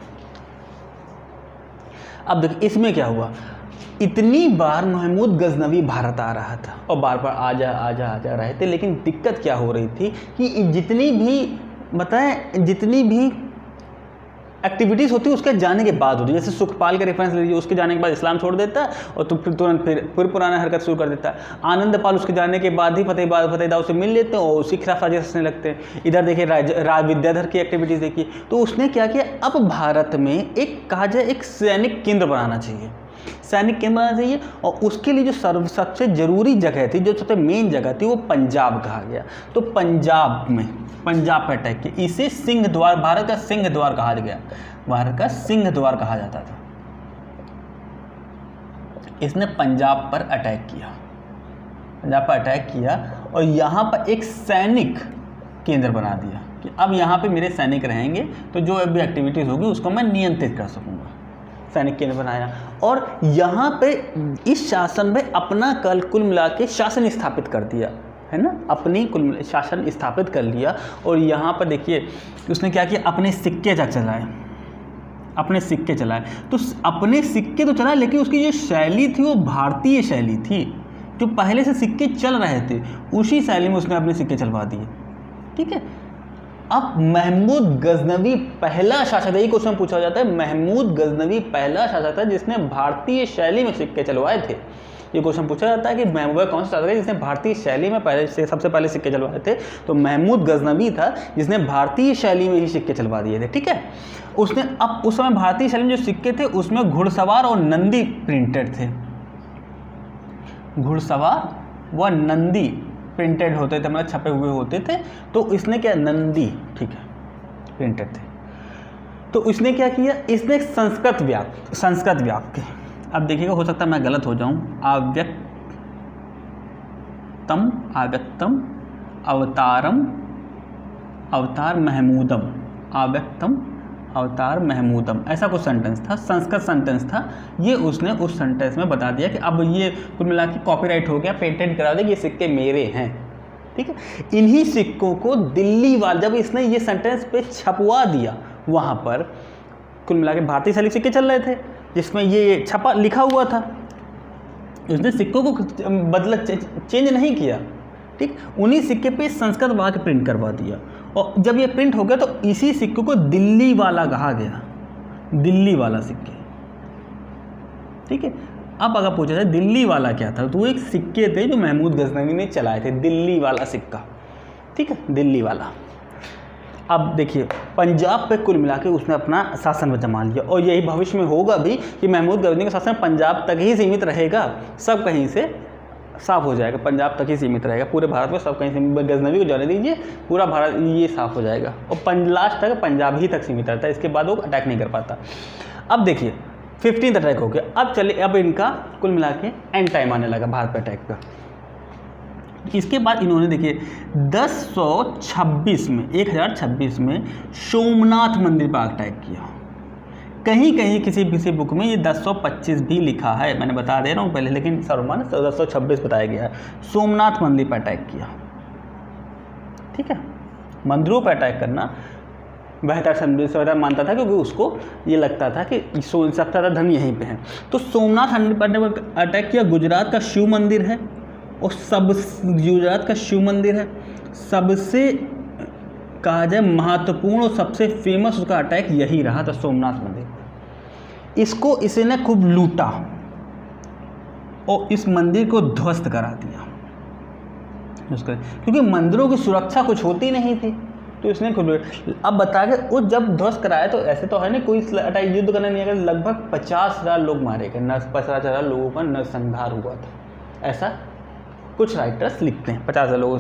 अब देखिए इसमें क्या हुआ, इतनी बार महमूद गजनवी भारत आ रहा था और बार बार आजा रहे थे, लेकिन दिक्कत क्या हो रही थी कि जितनी भी एक्टिविटीज़ होती है उसके जाने के बाद होती है। जैसे सुखपाल का रेफरेंस लीजिए, उसके जाने के बाद इस्लाम छोड़ देता है और तो फिर तुरंत फिर पुराना हरकत शुरू कर देता है। आनंदपाल उसके जाने के बाद ही फतेहदाव से मिल लेते हैं और उसी खिलाफ साजिश रचने लगते हैं। इधर देखिए विद्याधर की एक्टिविटीज़ देखिए, तो उसने क्या किया, अब भारत में एक कहा जाए एक सैनिक केंद्र बनाना चाहिए, और उसके लिए जो सबसे ज़रूरी जगह थी, जो सबसे मेन जगह थी, वो पंजाब कहा गया। तो पंजाब पर अटैक किया। इसे सिंह द्वार, भारत का सिंह द्वार कहा गया, भारत का सिंह द्वार कहा जाता था। इसने पंजाब पर अटैक किया और यहाँ पर एक सैनिक केंद्र बना दिया कि अब यहाँ पे मेरे सैनिक रहेंगे, तो जो भी एक्टिविटीज़ होगी उसको मैं नियंत्रित कर सकूँगा। सैनिक केंद्र बनाया और यहाँ पे इस शासन में अपना कुल मिला के शासन स्थापित कर दिया, है ना, अपनी कुल शासन स्थापित कर लिया। और यहाँ पर देखिए उसने क्या किया, अपने सिक्के चलाए। तो अपने सिक्के तो चलाए, लेकिन उसकी जो शैली थी वो भारतीय शैली थी। जो पहले से सिक्के चल रहे थे उसी शैली में उसने अपने सिक्के चलवा दिए। ठीक है, अब महमूद गजनवी पहला शासक, यही क्वेश्चन पूछा जाता है, महमूद गजनवी पहला शासक था जिसने भारतीय शैली में सिक्के चलवाए थे। ये क्वेश्चन पूछा जाता है कि महमूद कौन सा शासक है जिसने भारतीय शैली में सबसे पहले सिक्के चलवाए थे, तो महमूद गजनवी था जिसने भारतीय शैली में ही सिक्के चलवा दिए थे। ठीक है, उसने अब उस समय भारतीय शैली में जो सिक्के थे उसमें घुड़सवार और नंदी प्रिंटेड थे, घुड़सवार व नंदी प्रिंटेड होते थे, मतलब छपे हुए होते थे। तो इसने क्या, नंदी, ठीक है, प्रिंटेड थे। तो इसने क्या किया, इसने संस्कृत व्याप्त के, अब देखिएगा हो सकता है मैं गलत हो जाऊं, तम आव्यक्तम अवतारम अवतार महमूदम, आव्यक्तम अवतार महमूदम, ऐसा कुछ सेंटेंस था, संस्कृत सेंटेंस था। ये उसने उस सेंटेंस में बता दिया कि अब ये कुल मिला के कॉपीराइट हो गया, पेटेंट करा दे, ये सिक्के मेरे हैं। ठीक है, इन्हीं सिक्कों को दिल्ली वाले, जब इसने ये सेंटेंस पे छपवा दिया, वहाँ पर कुल मिला के भारतीय शैलिक सिक्के चल रहे थे जिसमें ये छपा लिखा हुआ था। उसने सिक्कों को बदला, चेंज नहीं किया। ठीक, उन्हीं सिक्के पे संस्कृत वाक्य प्रिंट करवा दिया, और जब ये प्रिंट हो गया तो इसी सिक्के को दिल्ली वाला कहा गया, दिल्ली वाला सिक्के। ठीक है, अब अगर पूछा जाए दिल्ली वाला क्या था, तो वो एक सिक्के थे जो महमूद गजनवी ने चलाए थे, दिल्ली वाला सिक्का। ठीक है, दिल्ली वाला। अब देखिए, पंजाब पे कुल मिला के उसने अपना शासन जमा लिया, और यही भविष्य में होगा भी कि महमूद गजनवी का शासन पंजाब तक ही सीमित रहेगा, सब कहीं से साफ हो जाएगा, पंजाब तक ही सीमित रहेगा, पूरे भारत में सब कहीं से गजनवी को जाने दीजिए, पूरा भारत ये साफ हो जाएगा, और लास्ट तक पंजाब ही तक सीमित रहता है, इसके बाद वो अटैक नहीं कर पाता। अब देखिए 15th अटैक हो गया। अब चले, अब इनका कुल मिला के एंड टाइम आने लगा भारत पे अटैक का। इसके बाद इन्होंने देखिए 1026 में सोमनाथ मंदिर पर अटैक किया। कहीं कहीं किसी बुक में ये 1025 भी लिखा है, मैंने बता दे रहा हूँ पहले, लेकिन सर्वमान 1026 बताया गया है। सोमनाथ मंदिर पर अटैक किया। ठीक है, मंदिरों पर अटैक करना बेहतर मानता था, क्योंकि उसको ये लगता था कि सबसे ज़्यादा धन यहीं पे है। तो सोमनाथ मंदिर पर अटैक किया। गुजरात का शिव मंदिर है, और गुजरात का शिव मंदिर है, सबसे कहा जाए महत्वपूर्ण और सबसे फेमस उसका अटैक यही रहा था, सोमनाथ मंदिर। इसको इसने खूब लूटा और इस मंदिर को ध्वस्त करा दिया, क्योंकि मंदिरों की सुरक्षा कुछ होती नहीं थी, तो इसने खुद। अब बता के वो जब ध्वस्त कराया, तो ऐसे तो है नहीं कोई अटैक युद्ध करने नहीं, अगर लगभग 50,000 लोग मारे गए, 50,000 लोगों का नरसंहार हुआ था, ऐसा कुछ राइटर्स लिखते हैं। 50,000 लोगों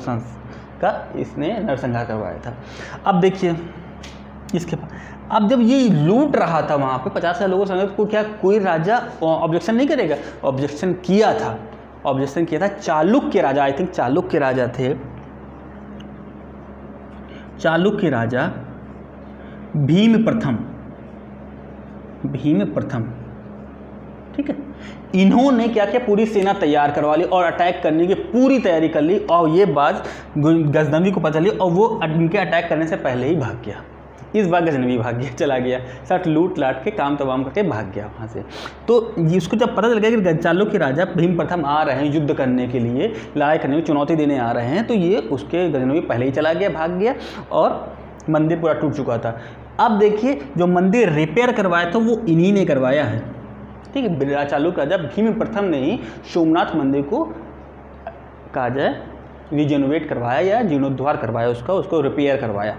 का इसने नरसंहार करवाया था। अब देखिए इसके बाद, अब जब ये लूट रहा था वहाँ पे 50,000 लोगों को, क्या कोई राजा ऑब्जेक्शन नहीं करेगा? ऑब्जेक्शन किया था चालुक्य राजा, आई थिंक चालुक्य राजा थे, चालुक्य राजा भीम प्रथम। ठीक है, इन्होंने क्या किया, पूरी सेना तैयार करवा ली और अटैक करने की पूरी तैयारी कर ली, और ये बात गजनवी को पता चली, और वो इनके अटैक करने से पहले ही भाग गया। इस बार गजनवी भाग गया, चला गया, सब लूट लाट के काम तमाम करके भाग गया वहाँ से। तो इसको जब पता चल गया कि चालुक्य राजा भीम प्रथम आ रहे हैं युद्ध करने के लिए, लड़ाई करने में चुनौती देने आ रहे हैं, तो ये उसके गजनवी पहले ही चला गया, भाग गया, और मंदिर पूरा टूट चुका था। अब देखिए, जो मंदिर रिपेयर करवाया था वो इन्हीं ने करवाया है। ठीक है, चालुक्य राजा भीम प्रथम ने ही सोमनाथ मंदिर को कहा जाए रिजेनोवेट करवाया या जीर्णोद्धार करवाया, उसको रिपेयर करवाया।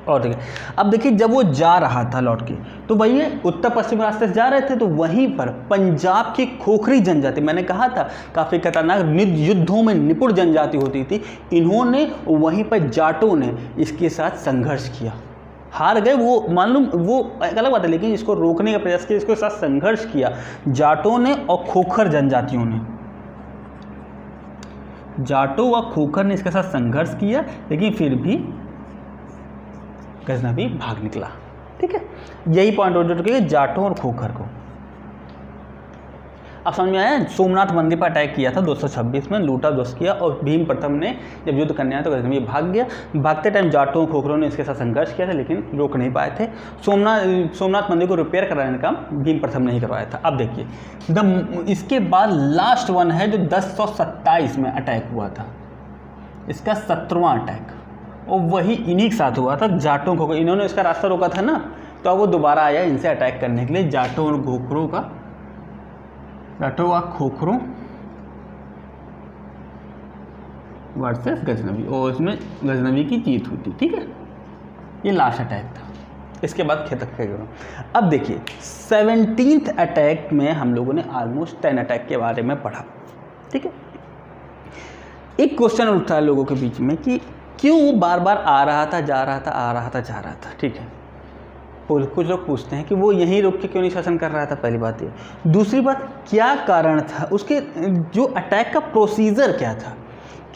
और देखिए, अब देखिए जब वो जा रहा था लौट के, तो वही उत्तर पश्चिम रास्ते से जा रहे थे, तो वहीं पर पंजाब की खोखरी जनजाति, मैंने कहा था काफ़ी खतरनाक युद्धों में निपुण जनजाति होती थी, इन्होंने वहीं पर जाटों ने इसके साथ संघर्ष किया। हार गए वो, मालूम, वो एक अलग बात है, लेकिन इसको रोकने का प्रयास किया, इसके साथ संघर्ष किया जाटों ने और खोखर जनजातियों ने। जाटों व खोखर ने इसके साथ संघर्ष किया, लेकिन फिर भी गजनवी भाग निकला। ठीक है, यही पॉइंट हो चुके जाटों और खोखर को। अब समझ में आया, सोमनाथ मंदिर पर अटैक किया था 226 में, लूटा ध्वस्त किया, और भीम प्रथम ने जब युद्ध करने आया तो गजनवी भाग गया। भागते टाइम जाटों खोखरों ने इसके साथ संघर्ष किया था, लेकिन रोक नहीं पाए थे। सोमनाथ मंदिर को रिपेयर कराने का काम भीम प्रथम ने ही करवाया था। अब देखिए, इसके बाद लास्ट वन है जो 1027 में अटैक हुआ था, इसका 17वां अटैक, और वही इन्हीं के साथ हुआ था, जाटों खोखरों। इन्होंने इसका रास्ता रोका था ना, तो अब वो दोबारा आया इनसे अटैक करने के लिए, जाटों और खोखरों का, जाटों व खोखरों वर्सेस गजनवी, और इसमें गजनवी की जीत हुई थी। ठीक है, ये लास्ट अटैक था, इसके बाद खेतक। अब देखिए 17th अटैक में हम लोगों ने ऑलमोस्ट 10 अटैक के बारे में पढ़ा। ठीक है, एक क्वेश्चन उठता है लोगों के बीच में कि क्यों बार बार आ रहा था, जा रहा था, आ रहा था, जा रहा था। ठीक है, कुछ लोग पूछते हैं कि वो यहीं रुक के क्यों नहीं शासन कर रहा था, पहली बात ये। दूसरी बात, क्या कारण था उसके, जो अटैक का प्रोसीजर क्या था,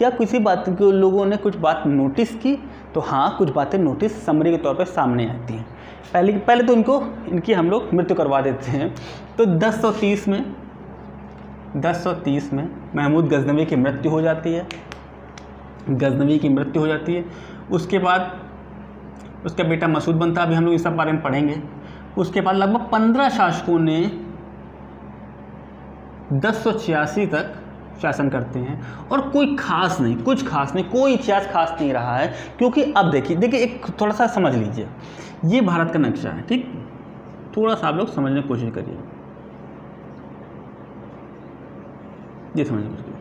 क्या किसी बात को लोगों ने कुछ बात नोटिस की? तो हाँ, कुछ बातें नोटिस समरी के तौर पे सामने आती हैं। पहले तो इनकी हम लोग मृत्यु करवा देते हैं। तो 1030 में महमूद गजनवी की मृत्यु हो जाती है। उसके बाद उसका बेटा मसूद बनता है। अभी हम लोग इस सब बारे में पढ़ेंगे। उसके बाद लगभग 15 शासकों ने 1086 तक शासन करते हैं और कोई इतिहास खास नहीं रहा है। क्योंकि अब देखिए एक थोड़ा सा समझ लीजिए, ये भारत का नक्शा है, ठीक, थोड़ा सा आप लोग समझने की कोशिश करिए, ये समझने की कोशिश करिए।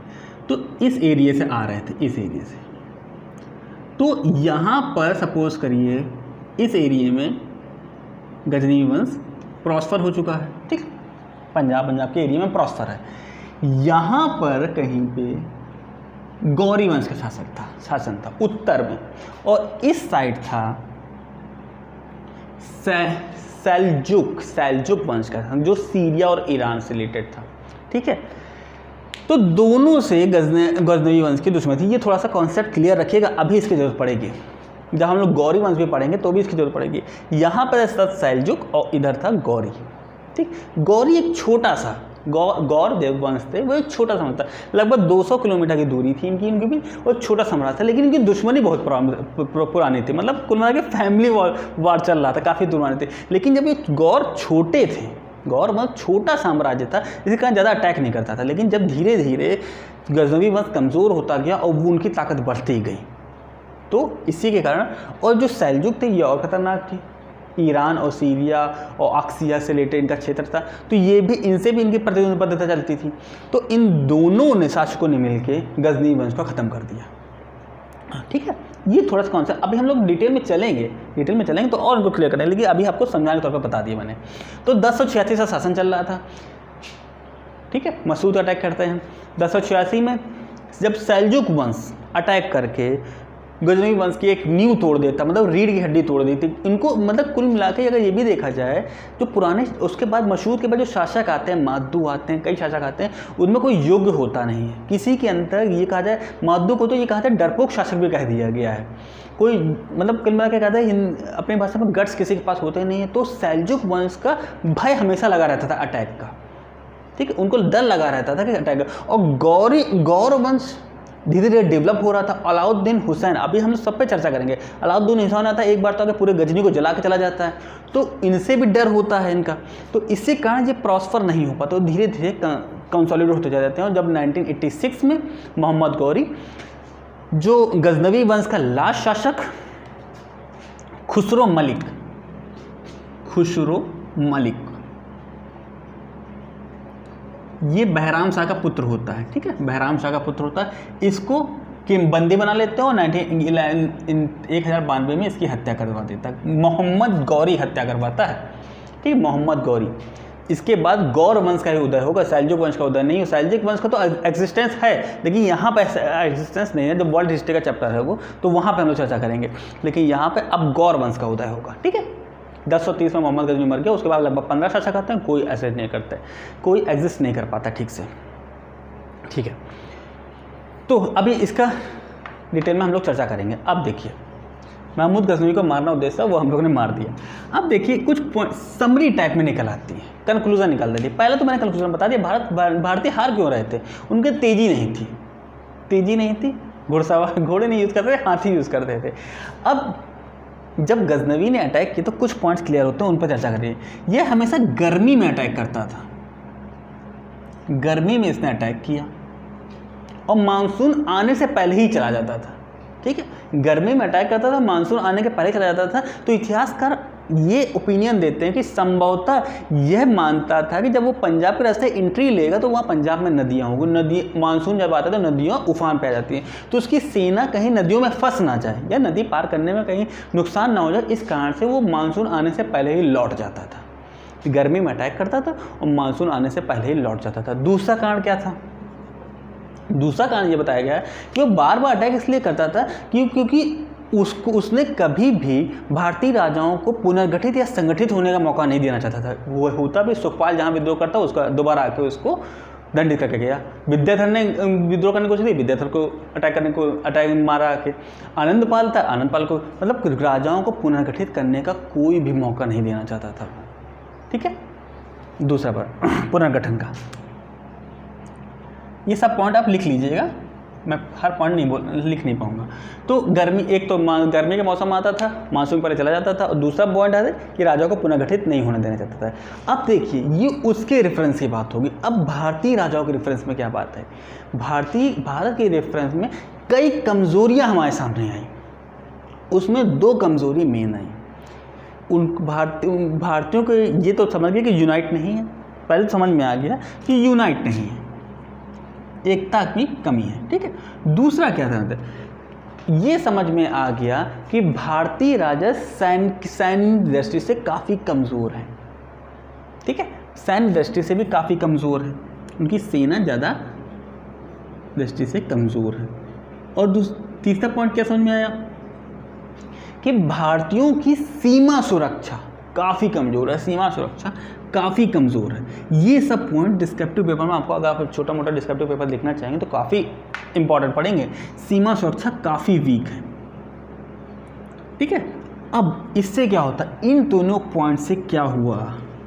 तो इस एरिया से आ रहे थे, इस एरिया से, तो यहाँ पर सपोज करिए इस एरिया में गजनवी वंश प्रॉस्पर हो चुका है, ठीक, पंजाब के एरिया में प्रॉस्पर है। यहाँ पर कहीं पे गौरी वंश का शासन था उत्तर में, और इस साइड था सेल्जुक वंश का, जो सीरिया और ईरान से रिलेटेड था, ठीक है। तो दोनों से गजनवी वंश की दुश्मनी थी। ये थोड़ा सा कॉन्सेप्ट क्लियर रखिएगा, अभी इसकी जरूरत पड़ेगी। जब हम लोग गौरी वंश भी पढ़ेंगे तो भी इसकी जरूरत पड़ेगी। यहाँ पर था सेल्जुक और इधर था गौरी, ठीक। गौरी एक छोटा सा गौर देव वंश थे, वो एक छोटा सा था, लगभग 200 किलोमीटर की दूरी थी इनकी भी, और छोटा साम्राज्य था। लेकिन इनकी दुश्मनी बहुत पुरानी थी, मतलब कुल मिला के फैमिली वार चल रहा था, काफ़ी पुराने थे। लेकिन जब ये गौर छोटे थे, गौर वंश छोटा साम्राज्य था, जिसके कारण ज़्यादा अटैक नहीं करता था। लेकिन जब धीरे धीरे गजनवी वंश कमज़ोर होता गया और वो उनकी ताकत बढ़ती गई, तो इसी के कारण, और जो सेल्जुक थे ये और ख़तरनाक थी, ईरान और सीरिया और अक्सिया से रिलेटेड इनका क्षेत्र था, तो ये भी इनसे भी इनकी प्रतिद्वंद्विता चलती थी। तो इन दोनों ने शासकों ने मिलकर गजनवी वंश को ख़त्म कर दिया, ठीक है। ये थोड़ा सा कॉन्सेप्ट, अभी हम लोग डिटेल में चलेंगे तो और उनको क्लियर करेंगे, लेकिन अभी आपको समझाने के तौर पर बता दिया मैंने। तो 1086 से शासन चल रहा था, ठीक है। मसूद अटैक करते हैं 1086 में, जब सेल्जुक वंश अटैक करके गजनवी वंश की एक नींव तोड़ देता, मतलब रीढ़ की हड्डी तोड़ देती इनको। मतलब कुल मिला के अगर ये भी देखा जाए, जो पुराने, उसके बाद मशहूर के बाद जो शासक आते हैं, मादू आते हैं, कई शासक आते हैं, उनमें कोई योग्य होता नहीं है किसी के अंदर। ये कहा जाए मादू को तो ये कहा जाए डरपोक शासक भी कह दिया गया है। कोई मतलब कुल मिला के कहता है अपनी भाषा में गट्स किसी के पास होते नहीं है। तो सेल्जुक वंश का भय हमेशा लगा रहता था अटैक का, ठीक है, उनको डर लगा रहता था कि अटैक का। और गौर वंश धीरे धीरे डेवलप हो रहा था। अलाउद्दीन हुसैन, अभी हम सब पे चर्चा करेंगे। अलाउद्दीन हुसैन आता है, एक बार तो आगे पूरे गजनी को जला के चला जाता है, तो इनसे भी डर होता है इनका। तो इससे कारण ये प्रॉस्पर नहीं हो पाता, तो धीरे धीरे कंसोलिडेट होते जा जाते हैं। और जब 1986 में मोहम्मद गौरी, जो गजनवी वंश का लास्ट शासक खुसरो मलिक, ये बहराम शाह का पुत्र होता है, ठीक है, बहराम शाह का पुत्र होता है। इसको किमबंदी बना लेते हैं और 1092 में इसकी हत्या करवा देता है। मोहम्मद गौरी हत्या करवाता है, ठीक है, मोहम्मद गौरी। इसके बाद गौर वंश का ही उदय होगा, सेल्जुक वंश का उदय नहीं है। सेल्जुक वंश का तो एग्जिस्टेंस है, लेकिन यहाँ पर एग्जिस्टेंस नहीं है। जब वर्ल्ड हिस्ट्री का चैप्टर है वो, तो वहाँ पर हम लोग चर्चा करेंगे। लेकिन यहाँ पर अब गौर वंश का उदय होगा, ठीक है। 1030 में मोहम्मद गजनी मर गया। उसके बाद लगभग 15 शासक आते हैं, कोई ऐसे नहीं करते, कोई एग्जिस्ट नहीं कर पाता ठीक से, ठीक है। तो अभी इसका डिटेल में हम लोग चर्चा करेंगे। अब देखिए, महमूद गजनवी को मारना उद्देश्य, वो हम लोगों ने मार दिया। अब देखिए कुछ पॉइंट समरी टाइप में निकल आती है, कंक्लूजन निकाल देती है। पहले तो मैंने कंक्लूजन बता दिया, भारतीय हार क्यों रहे थे, उनके तेजी नहीं थी, घोड़े नहीं यूज़ करते थे, हाथी यूज़ करते थे। अब जब गजनवी ने अटैक किया तो कुछ पॉइंट्स क्लियर होते हैं, उन पर चर्चा करिए। ये हमेशा गर्मी में अटैक करता था, गर्मी में इसने अटैक किया, और मानसून आने से पहले ही चला जाता था, ठीक है। गर्मी में अटैक करता था, मानसून आने के पहले चला जाता था। तो इतिहासकार ये ओपिनियन देते हैं कि संभवतः यह मानता था कि जब वो पंजाब के रास्ते एंट्री लेगा तो वहाँ पंजाब में नदियाँ होंगी, नदी मानसून जब आता है तो नदियाँ उफान पे आ जाती हैं, तो उसकी सेना कहीं नदियों में फंस ना जाए या नदी पार करने में कहीं नुकसान ना हो जाए, इस कारण से वो मानसून आने से पहले ही लौट जाता था। गर्मी में अटैक करता था और मानसून आने से पहले ही लौट जाता था। दूसरा कारण क्या था? दूसरा कारण ये बताया गया है कि वो बार बार अटैक इसलिए करता था क्योंकि उसने कभी भी भारतीय राजाओं को पुनर्गठित या संगठित होने का मौका नहीं देना चाहता था। वो होता भी सुखपाल जहाँ विद्रोह करता उसका दोबारा आके उसको दंडित करके गया। विद्याधर ने विद्रोह करने की कोशिश की, विद्याधर को अटैक मारा आके। आनंदपाल था, आनंदपाल को, मतलब राजाओं को पुनर्गठित करने का कोई भी मौका नहीं देना चाहता था। ठीक है, दूसरा बार पुनर्गठन का, ये सब पॉइंट आप लिख लीजिएगा, मैं हर पॉइंट लिख नहीं पाऊंगा। तो गर्मी, एक तो गर्मी का मौसम आता था, मानसून पहले चला जाता था, और दूसरा पॉइंट आता है कि राजाओं को पुनर्गठित नहीं होने देना चाहता था। अब देखिए, ये उसके रेफरेंस की बात होगी। अब भारतीय राजाओं के रेफरेंस में क्या बात है, भारत के रेफरेंस में कई कमजोरियां हमारे सामने आई, उसमें 2 कमजोरी मेन आई। उन भारतीयों को ये तो समझ गए कि यूनाइट नहीं है, पहले तो समझ में आ गया कि यूनाइट नहीं है, एकता की कमी है। ठीक है, दूसरा क्या था, ये समझ में आ गया कि भारतीय राजा सैन्य दृष्टि से काफ़ी कमज़ोर हैं। ठीक है, सैन्य दृष्टि से भी काफ़ी कमज़ोर है, उनकी सेना ज़्यादा दृष्टि से कमज़ोर है। और तीसरा पॉइंट क्या समझ में आया कि भारतीयों की सीमा सुरक्षा काफ़ी कमज़ोर है, सीमा सुरक्षा काफ़ी कमज़ोर है। ये सब पॉइंट डिस्क्रिप्टिव पेपर में आपको, अगर आप छोटा मोटा डिस्क्रिप्टिव पेपर लिखना चाहेंगे तो काफ़ी इंपॉर्टेंट पड़ेंगे। सीमा सुरक्षा काफ़ी वीक है। ठीक है, अब इससे क्या होता है, इन दोनों पॉइंट से क्या हुआ,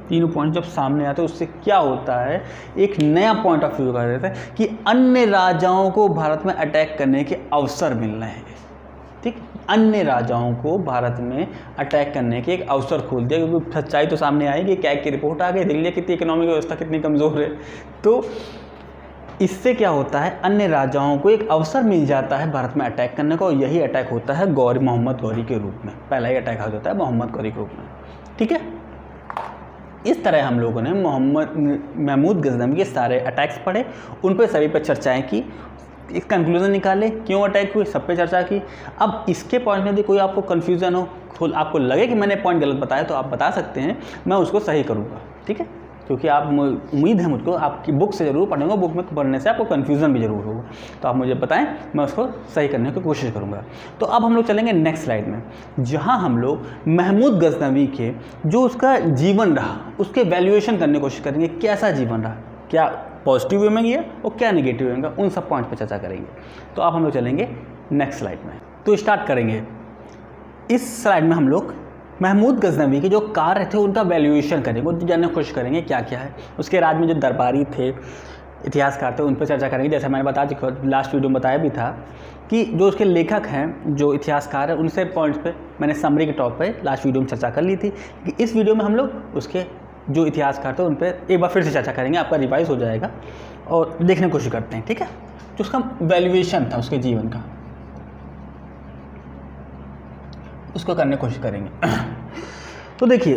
तीनों पॉइंट जब सामने आते हैं उससे क्या होता है, एक नया पॉइंट ऑफ व्यू कर देता है कि अन्य राजाओं को भारत में अटैक करने के अवसर मिल रहे हैं। ठीक, अन्य राजाओं को भारत में अटैक करने के एक अवसर खोल दिया, क्योंकि सच्चाई तो सामने आएगी, कैग की रिपोर्ट आ गई, दिल्ली कितनी इकोनॉमिक व्यवस्था कितनी कमज़ोर है। तो इससे क्या होता है, अन्य राजाओं को एक अवसर मिल जाता है भारत में अटैक करने का, और यही अटैक होता है मोहम्मद गौरी के रूप में। पहला ही अटैक होता है मोहम्मद गौरी के रूप में। ठीक है, इस तरह हम लोगों ने महमूद गजनवी के सारे अटैक्स पढ़े, उन पर सभी पर चर्चाएँ की, एक कंक्लूजन निकाले, क्यों अटैक हुए, सब पे चर्चा की। अब इसके पॉइंट में यदि कोई आपको कन्फ्यूज़न हो, आपको लगे कि मैंने पॉइंट गलत बताया, तो आप बता सकते हैं, मैं उसको सही करूँगा। ठीक है, क्योंकि आप, उम्मीद है मुझको आपकी बुक से ज़रूर पढ़ेंगे, बुक में पढ़ने से आपको कन्फ्यूज़न भी ज़रूर होगा, तो आप मुझे बताएं, मैं उसको सही करने की कोशिश करूँगा। तो अब हम लोग चलेंगे नेक्स्ट स्लाइड में, जहाँ हम लोग महमूद गजनवी के जो उसका जीवन रहा उसके वैल्यूएशन करने की कोशिश करेंगे, कैसा जीवन रहा, क्या पॉजिटिव वे में गया और क्या नेगेटिव वे में, उन सब पॉइंट पर चर्चा करेंगे। तो अब हम लोग चलेंगे नेक्स्ट स्लाइड में। तो स्टार्ट करेंगे, इस स्लाइड में हम लोग महमूद गजनवी के जो कार्य थे उनका वैल्यूएशन करेंगे, उनको जानने की कोशिश करेंगे क्या क्या है। उसके राज्य में जो दरबारी थे, इतिहासकार थे, उन पर चर्चा करेंगे। जैसे मैंने बता चुका, लास्ट वीडियो में बताया भी था कि जो उसके लेखक हैं, जो इतिहासकार हैं, उनसे पॉइंट्स पे मैंने समरी के टॉप पे लास्ट वीडियो में चर्चा कर ली थी। कि इस वीडियो में हम लोग उसके जो इतिहासकार थे उन पर एक बार फिर से चर्चा करेंगे, आपका रिवाइज हो जाएगा और देखने की कोशिश करते हैं। ठीक है, जो उसका वैल्यूएशन था उसके जीवन का, उसको करने की कोशिश करेंगे। तो देखिए,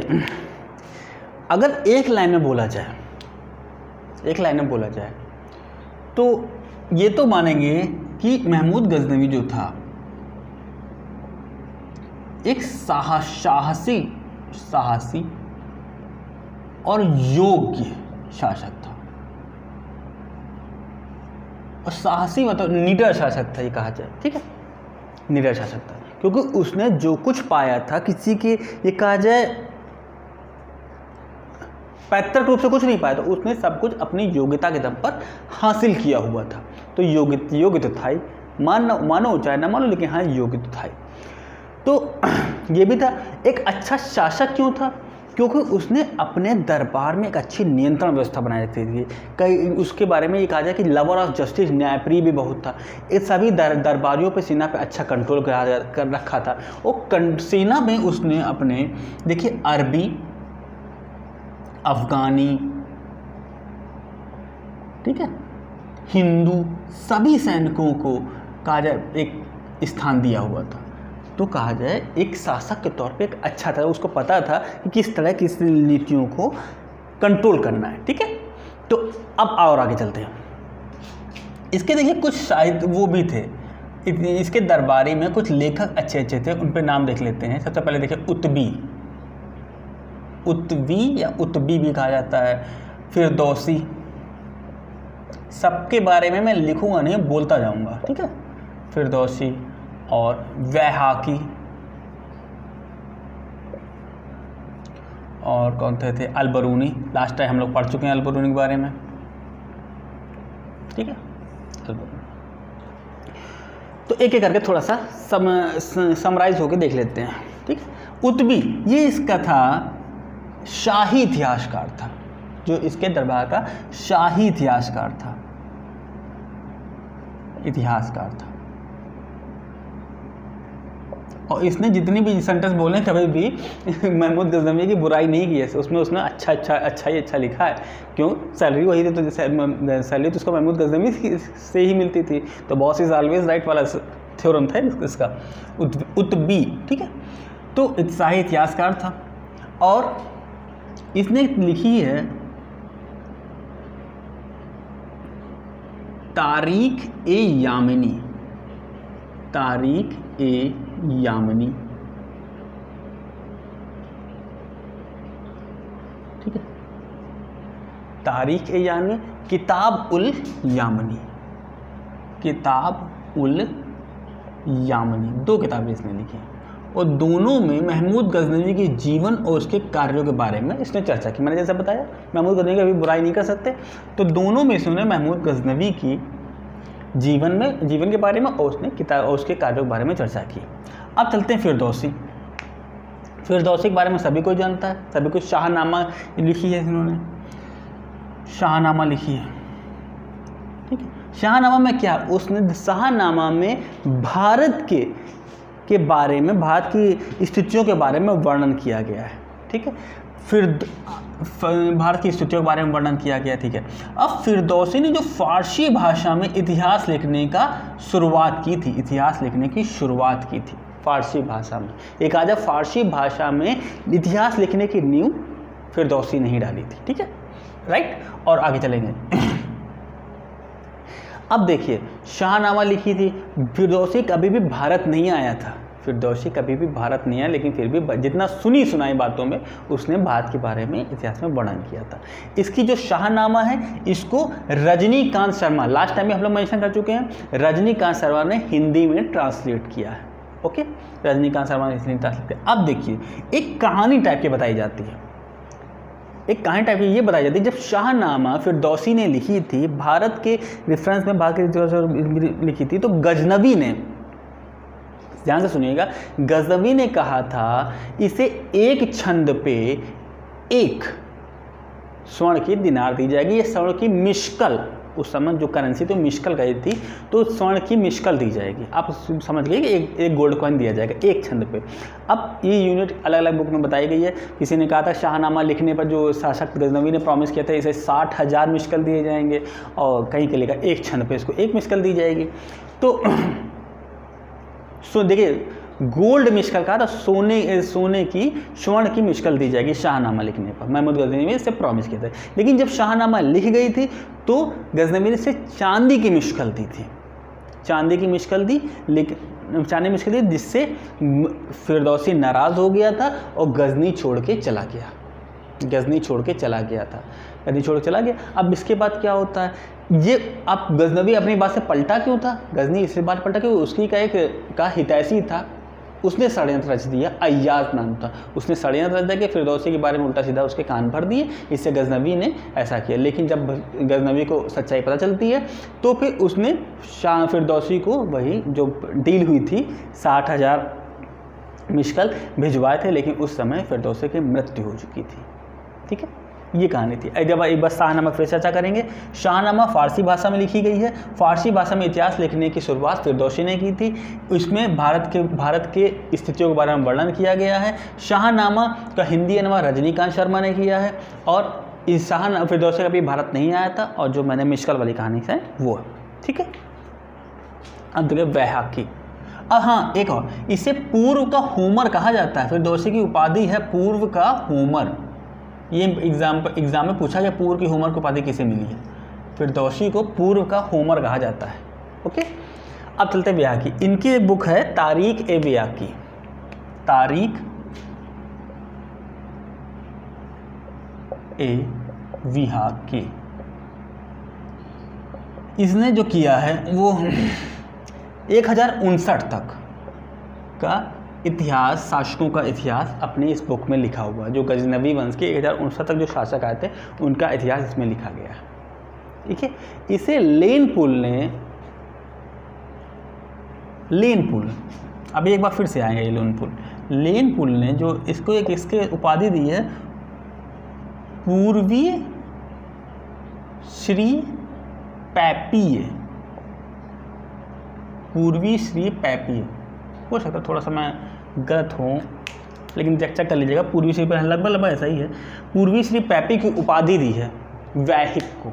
अगर एक लाइन में बोला जाए, तो ये तो मानेंगे कि महमूद गजनवी जो था एक साहसी और योग्य शासक था। और साहसी मतलब निडर शासक था, ये कहा जाए। ठीक है, निडर शासक था, क्योंकि उसने जो कुछ पाया था, किसी के, ये कहा जाए पैतृक रूप से कुछ नहीं पाया था, उसने सब कुछ अपनी योग्यता के दम पर हासिल किया हुआ था। तो योग्य तो था ही, मानो चाहे ना मानो, लेकिन हाँ योग्य तो था ही। तो ये भी था, एक अच्छा शासक क्यों था, क्योंकि उसने अपने दरबार में एक अच्छी नियंत्रण व्यवस्था बनाई रखी थी। कई उसके बारे में ये कहा जाए कि लवर ऑफ जस्टिस, न्यायप्रिय भी बहुत था। इस सभी दरबारियों पे, सेना पे अच्छा कंट्रोल कर रखा था। और सेना में उसने अपने, देखिए, अरबी, अफगानी, ठीक है, हिंदू, सभी सैनिकों को कहा जाए एक स्थान दिया हुआ था। तो कहा जाए एक शासक के तौर पे एक अच्छा था, उसको पता था कि किस तरह की नीतियों को कंट्रोल करना है। ठीक है, तो अब और आगे चलते हैं। इसके देखिए कुछ शायद वो भी थे, इसके दरबारी में कुछ लेखक अच्छे थे, उन पे नाम देख लेते हैं। सबसे पहले देखिए उत्वी या उत्बी भी कहा जाता है, फिरदौसी। सबके बारे में मैं लिखूंगा नहीं, बोलता जाऊंगा। ठीक है, फिरदौसी और वैहाकी, और कौन थे अलबरूनी। लास्ट टाइम हम लोग पढ़ चुके हैं अलबरूनी के बारे में। ठीक है। तो एक एक करके थोड़ा सा समराइज होकर देख लेते हैं, ठीक। उत्बी ये इसका था शाही इतिहासकार था, जो इसके दरबार का शाही इतिहासकार था, और इसने जितनी भी सेंटेंस बोले कभी भी महमूद गजनवी की बुराई नहीं की है, उसमें उसने अच्छा लिखा है। क्यों? सैलरी वही थी, तो सैलरी तो उसको महमूद गजनवी से ही मिलती थी, तो बॉस इज ऑलवेज राइट वाला थ्योरम था इसका, उत्बी, ठीक है। तो शाही इतिहासकार था और इसने लिखी है तारीख ए यामिनी, ठीक है। तारीख ए यामिनी, किताब उल यामिनी, 2 किताबें इसने लिखी और दोनों में महमूद गजनवी के जीवन और उसके कार्यों के बारे में इसने चर्चा की। मैंने जैसा बताया महमूद गजनवी की अभी बुराई नहीं कर सकते, तो दोनों में इसने महमूद गजनवी की जीवन के बारे में और उसने किताब और उसके कार्यों के बारे में चर्चा की। अब चलते हैं फिरदौसी के बारे में सभी कोई जानता है, सभी कुछ शाहनामा लिखी है इन्होंने, शाहनामा लिखी है, ठीक है। शाहनामा में क्या, उसने शाहनामा में भारत के बारे में, भारत की स्थितियों के बारे में वर्णन किया गया है, ठीक है। फिर भारत की स्थितियों के बारे में वर्णन किया गया, ठीक है। अब फिरदौसी ने जो फारसी भाषा में इतिहास लिखने की शुरुआत की थी फारसी भाषा में, एक आजा फारसी भाषा में इतिहास लिखने की नींव फिरदौसी ने ही डाली थी, ठीक है, राइट। और आगे चलेंगे। अब देखिए शाहनामा लिखी थी, फिरदौसी कभी भी भारत नहीं आया था, लेकिन फिर भी जितना सुनी सुनाई बातों में उसने भारत के बारे में इतिहास में वर्णन किया था। इसकी जो शाहनामा है इसको रजनीकांत शर्मा, लास्ट टाइम में हम लोग मेंशन कर चुके हैं, रजनीकांत शर्मा ने हिंदी में ट्रांसलेट किया है, ओके, रजनीकांत शर्मा ने हिंदी में ट्रांसलेट किया। अब देखिए एक कहानी टाइप की बताई जाती है, जब शाहनामा फिरदौसी ने लिखी थी, भारत के रेफरेंस में भारत के लिखी थी, तो गजनवी ने, ध्यान से सुनिएगा, गजनवी ने कहा था इसे एक छंद पे 1 स्वर्ण की दिनार दी जाएगी, ये स्वर्ण की मिशकल, उस समय जो करेंसी तो मिशकल गई थी, तो स्वर्ण की मिशकल दी जाएगी। आप समझ गए कि एक गोल्ड कॉइन दिया जाएगा एक छंद पे। अब ये यूनिट अलग अलग बुक में बताई गई है। किसी ने कहा था शाहनामा लिखने पर जो शासक गजनवी ने प्रॉमिस किया था इसे 60,000 मिशकल दिए जाएंगे, और कहीं के लिखा एक छंद पे इसको 1 मिशकल दी जाएगी। तो देखिए गोल्ड मिशकल कहा था, सोने की स्वर्ण की मिशकल दी जाएगी शाहनामा लिखने पर, महमूद गजनवी ने इससे प्रॉमिस किया था। लेकिन जब शाहनामा लिख गई थी तो गजनवी ने इसे चांदी की मिशकल दी थी, जिससे फिरदौसी नाराज़ हो गया था और गजनी छोड़ के चला गया था। अब इसके बाद क्या होता है, ये अब गजनवी अपनी बात से पलटा क्यों था, गजनी इससे बात पलटा क्यों, उसकी का हितैषी था, उसने षड्यंत्र रच दिया, अय्याज नाम था, उसने षड्यंत्र रच दिया कि फिरदौसी के बारे में उल्टा सीधा उसके कान भर दिए, इससे गजनवी ने ऐसा किया। लेकिन जब गजनवी को सच्चाई पता चलती है तो फिर उसने फिरदौसी को वही जो डील हुई थी 60,000 मिशकल भिजवाए थे, लेकिन उस समय फिरदौसी की मृत्यु हो चुकी थी, ठीक है। ये कहानी थी। जब एक बार शाहनामा फिर चर्चा करेंगे। शाहनामा फारसी भाषा में लिखी गई है। फारसी भाषा में इतिहास लिखने की शुरुआत फिरदौसी ने की थी। इसमें भारत के स्थितियों के बारे में वर्णन किया गया है। शाहनामा का हिंदी अनुवाद रजनीकांत शर्मा ने किया है, और इस फिरदौसी कभी भारत नहीं आया था, और जो मैंने मिशकल वाली कहानी से वो है, ठीक है। अब देखिए वैहाकी। अब हाँ एक और, इसे पूर्व का होमर कहा जाता है। फिरदौसी की उपाधि है पूर्व का होमर। ये एग्जाम में पूछा गया पूर्व की होमर को उपाधि किसे मिली है। फिरदौसी को पूर्व का होमर कहा जाता है, ओके। अब चलते हैं वैहाकी। इनकी एक बुक है तारीख ए वैहाकी, तारीख ए वैहाकी। इसने जो किया है वो 1059 तक का इतिहास, शासकों का इतिहास अपने इस बुक में लिखा हुआ है। जो गजनवी वंश के 1059 तक जो शासक आए थे उनका इतिहास इसमें लिखा गया है, ठीक है। इसे लेनपुल, अभी एक बार फिर से आएंगे ये लेनपुल ने जो इसको एक इसके उपाधि दी है पूर्वी श्री पैपीय। हो सकता है थोड़ा सा मैं गलत हूँ, लेकिन चेक कर लीजिएगा। पूर्वी श्री लगभग ऐसा ही है। पूर्वी श्री पैपी की उपाधि दी है वैहिक को,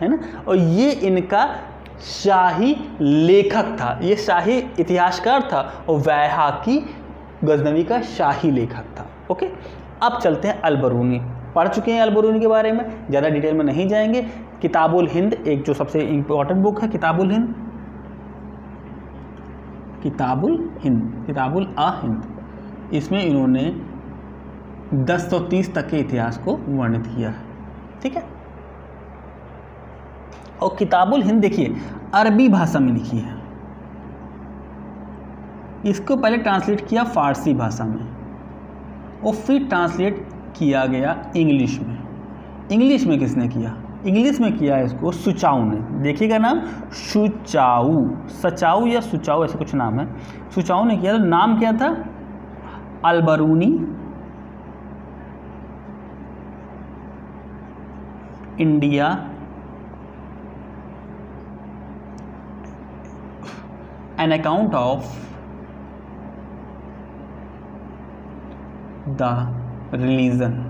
है ना। और ये इनका शाही लेखक था, ये शाही इतिहासकार था और वैहाकी गजनवी का शाही लेखक था। ओके, अब चलते हैं अलबरूनी। पढ़ चुके हैं अलबरूनी के बारे में, ज़्यादा डिटेल में नहीं जाएंगे। किताबुल हिंद एक जो सबसे इम्पोर्टेंट बुक है, किताबुल हिंद, इसमें इन्होंने 1030 तक के इतिहास को वर्णित किया है। ठीक है। और किताबुल हिंद देखिए अरबी भाषा में लिखी है, इसको पहले ट्रांसलेट किया फारसी भाषा में और फिर ट्रांसलेट किया गया इंग्लिश में। इंग्लिश में किसने किया? इंग्लिश में किया इसको सुचाऊ ने। देखिएगा नाम सचाऊ या सुचाऊ ऐसा कुछ नाम है। सुचाऊ ने किया, तो नाम क्या था? Al-Biruni India an account of the religion.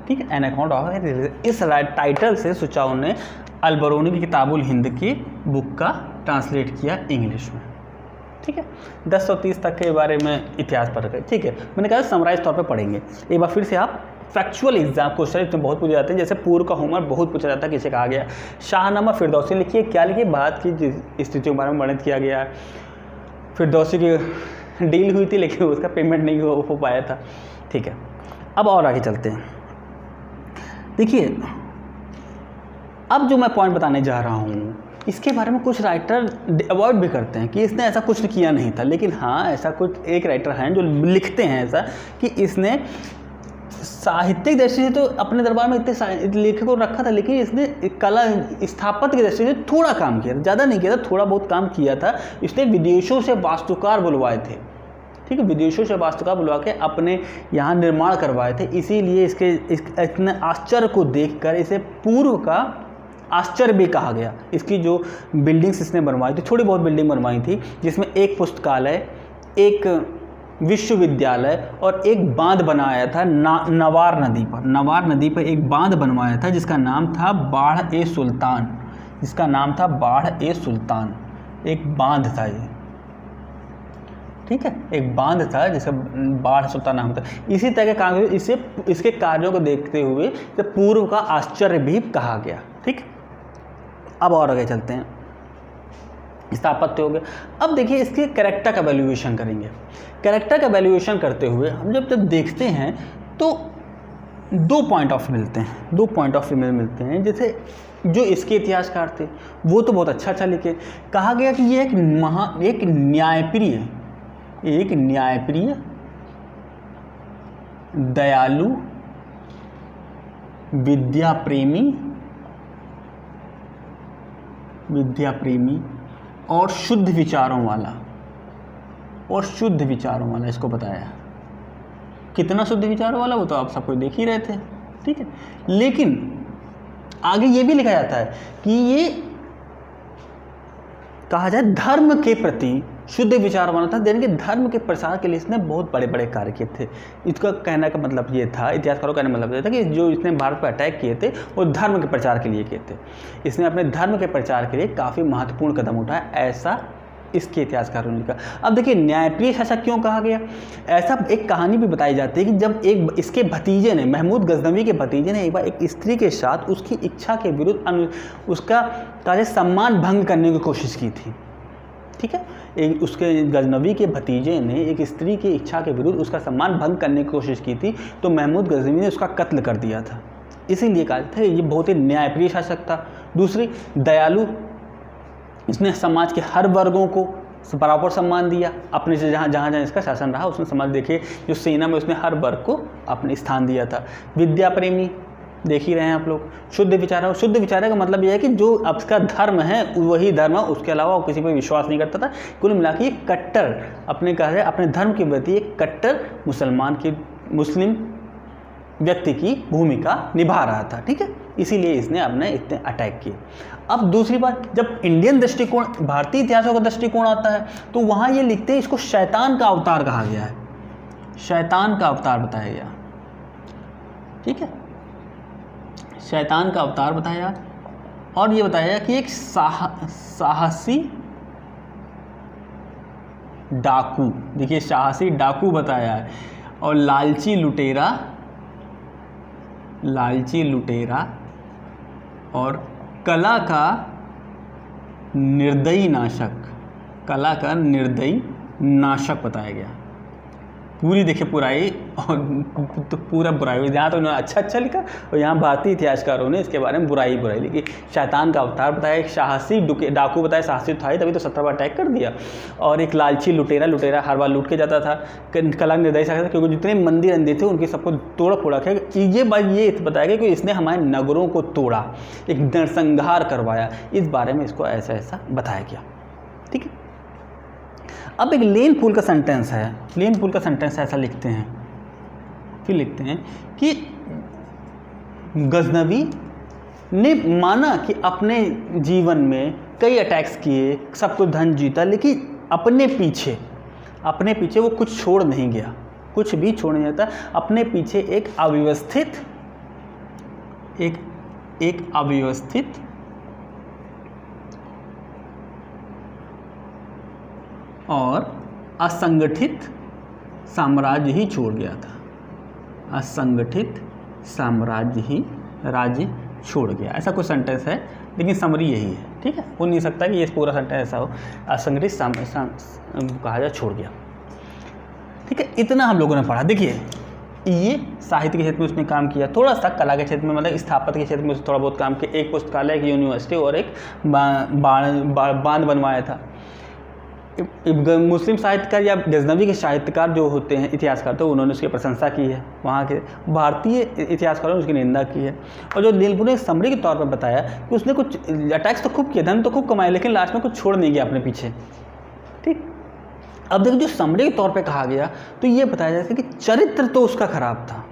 ठीक है, एन अकाउंट ऑफ रिलीजन। इस टाइटल से सुचाऊ ने अलबरूनी की किताबुल हिंद की बुक का ट्रांसलेट किया इंग्लिश में। ठीक है, 1030 तक के बारे में इतिहास पढ़ गए। ठीक है, मैंने कहा समराइज तौर पे पढ़ेंगे। एक बार फिर से आप फैक्चुअल एग्जाम क्वेश्चन इसमें बहुत पूछे जाते हैं, जैसे पूर्व का होमवर्क बहुत पूछा जाता है। किसे कहा गया? शाहनामा फिरदौसी लिखिए। क्या लिखिए? भारत की स्थितियों के बारे में वर्णित किया गया है। फिरदौसी की डील हुई थी लेकिन उसका पेमेंट नहीं हो पाया था। ठीक है, अब और आगे चलते हैं। देखिए, अब जो मैं पॉइंट बताने जा रहा हूँ इसके बारे में कुछ राइटर अवॉइड भी करते हैं कि इसने ऐसा कुछ किया नहीं था, लेकिन हाँ ऐसा कुछ एक राइटर हैं जो लिखते हैं ऐसा कि इसने साहित्यिक दृष्टि से तो अपने दरबार में इतने लेखकों को रखा था, लेकिन इसने कला स्थापत्य की दृष्टि से थोड़ा काम किया था, ज़्यादा नहीं किया था, थोड़ा बहुत काम किया था। इसने विदेशों से वास्तुकार बुलवाए थे। ठीक है, विदेशों से वास्तुकार बुलवा के अपने यहाँ निर्माण करवाए थे। इसीलिए इतने आश्चर्य को देखकर इसे पूर्व का आश्चर्य भी कहा गया। इसकी जो बिल्डिंग्स इसने बनवाई थी, थोड़ी बहुत बिल्डिंग बनवाई थी, जिसमें एक पुस्तकालय, एक विश्वविद्यालय और एक बांध बनाया था नवार नदी पर एक बांध बनवाया था जिसका नाम था बाढ़ ए सुल्तान। एक बांध था ये। ठीक है, एक बांध था जिसका बाढ़ सुल्तान नाम था। इसी तरह के काम इसके कार्यों को देखते हुए इसे पूर्व का आश्चर्य भी कहा गया। ठीक, अब और आगे चलते हैं। स्थापत्य हो गया। अब देखिए इसके कैरेक्टर का वैल्यूएशन करेंगे। कैरेक्टर का वैल्यूएशन करते हुए हम जब देखते हैं तो दो पॉइंट ऑफ व्यू मिलते हैं। जैसे जो इसके इतिहासकार थे वो तो बहुत अच्छा लिखे। कहा गया कि ये एक न्यायप्रिय दयालु विद्या प्रेमी और शुद्ध विचारों वाला इसको बताया। कितना शुद्ध विचारों वाला वो तो आप सब कुछ देख ही रहे थे। ठीक है, लेकिन आगे ये भी लिखा जाता है कि ये कहा जाए धर्म के प्रति शुद्ध विचार वाला था, यानी कि धर्म के प्रसार के लिए इसने बहुत बड़े बड़े कार्य किए थे। इसका कहने का मतलब ये था, इतिहासकारों का कहने का मतलब ये था कि जो इसने भारत पर अटैक किए थे वो धर्म के प्रचार के लिए किए थे। इसने अपने धर्म के प्रचार के लिए काफ़ी महत्वपूर्ण कदम उठाया, ऐसा इसके इतिहासकारों ने कहा। अब देखिए न्यायप्रिय ऐसा क्यों कहा गया? ऐसा एक कहानी भी बताई जाती है कि जब इसके भतीजे ने, महमूद गजनवी के भतीजे ने एक बार एक स्त्री के साथ उसकी इच्छा के विरुद्ध उसका कार्य सम्मान भंग करने की कोशिश की थी। ठीक है, उसके गजनवी के भतीजे ने एक स्त्री की इच्छा के विरुद्ध उसका सम्मान भंग करने की कोशिश की थी, तो महमूद गजनवी ने उसका कत्ल कर दिया था। इसीलिए कहा था ये बहुत ही न्यायप्रिय शासक था। दूसरी, दयालु, इसने समाज के हर वर्गों को बराबर सम्मान दिया। अपने से जहाँ जहाँ इसका शासन रहा उसने समाज, देखिए जो सेना में उसने हर वर्ग को अपने स्थान दिया था। विद्या प्रेमी, देख ही रहे हैं आप लोग। शुद्ध विचारा, शुद्ध विचारा का मतलब यह है कि जो आपका धर्म है वही धर्म है, उसके अलावा वो किसी पर विश्वास नहीं करता था। कुल मिला के कट्टर अपने कह रहे अपने धर्म के प्रति एक कट्टर मुस्लिम व्यक्ति की भूमिका निभा रहा था, ठीक है। इसीलिए इसने अपने इतने अटैक किए। अब दूसरी बात, जब इंडियन दृष्टिकोण, भारतीय इतिहासों का दृष्टिकोण आता है तो वहाँ ये लिखते हैं इसको शैतान का अवतार कहा गया है, शैतान का अवतार बताया गया, ठीक है, शैतान का अवतार बताया। और ये बताया कि एक साहसी डाकू, देखिए साहसी डाकू बताया है, और लालची लुटेरा और कला का निर्दयी नाशक बताया गया। पूरी देखिए बुराई और तो पूरा बुराई, यहाँ तो उन्होंने अच्छा लिखा और यहाँ भारतीय इतिहासकारों ने इसके बारे में बुराई लिखी। शैतान का अवतार बताया, एक साहसी डाकू बताया, साहसी था ही तभी तो 17 बार अटैक कर दिया। और एक लालची लुटेरा हर बार लूट के जाता था। कला निर्दयी था क्योंकि जितने मंदिर थे उनके सबको तोड़ा फोड़ा किया। ये बात ये बताया गया कि इसने हमारे नगरों को तोड़ा, एक नरसंहार करवाया, इस बारे में इसको ऐसा बताया गया, ठीक है। अब एक लेन पूल का सेंटेंस है, लेन पूल का सेंटेंस ऐसा लिखते हैं, फिर लिखते हैं कि गजनवी ने माना कि अपने जीवन में कई अटैक्स किए, सब कुछ धन जीता, लेकिन अपने पीछे वो कुछ छोड़ नहीं गया, कुछ भी छोड़ नहीं जाता। अपने पीछे एक अव्यवस्थित और असंगठित साम्राज्य ही छोड़ गया था, असंगठित राज्य छोड़ गया, ऐसा कोई सेंटेंस है, लेकिन समरी यही है, ठीक है। हो नहीं सकता कि ये पूरा सेंटेंस ऐसा हो, असंगठित कहा जाए छोड़ गया, ठीक है। इतना हम लोगों ने पढ़ा। देखिए ये साहित्य के क्षेत्र में उसने काम किया, थोड़ा सा कला के क्षेत्र में, मतलब स्थापत्य के क्षेत्र में उसने थोड़ा बहुत काम किया, एक पुस्तकालय, एक यूनिवर्सिटी और एक बांध बनवाया था। मुस्लिम साहित्यकार या गजनवी के साहित्यकार जो होते हैं, इतिहासकार, तो उन्होंने उसकी प्रशंसा की है, वहाँ के भारतीय इतिहासकारों ने उसकी निंदा की है। और जो नीलपुर ने समरी के तौर पर बताया कि उसने कुछ अटैक्स तो खूब किए, धन तो खूब कमाए, लेकिन लास्ट में कुछ छोड़ नहीं गया अपने पीछे, ठीक। अब देखो जो समरी के तौर पर कहा गया तो ये बताया जाता है कि चरित्र तो उसका खराब था,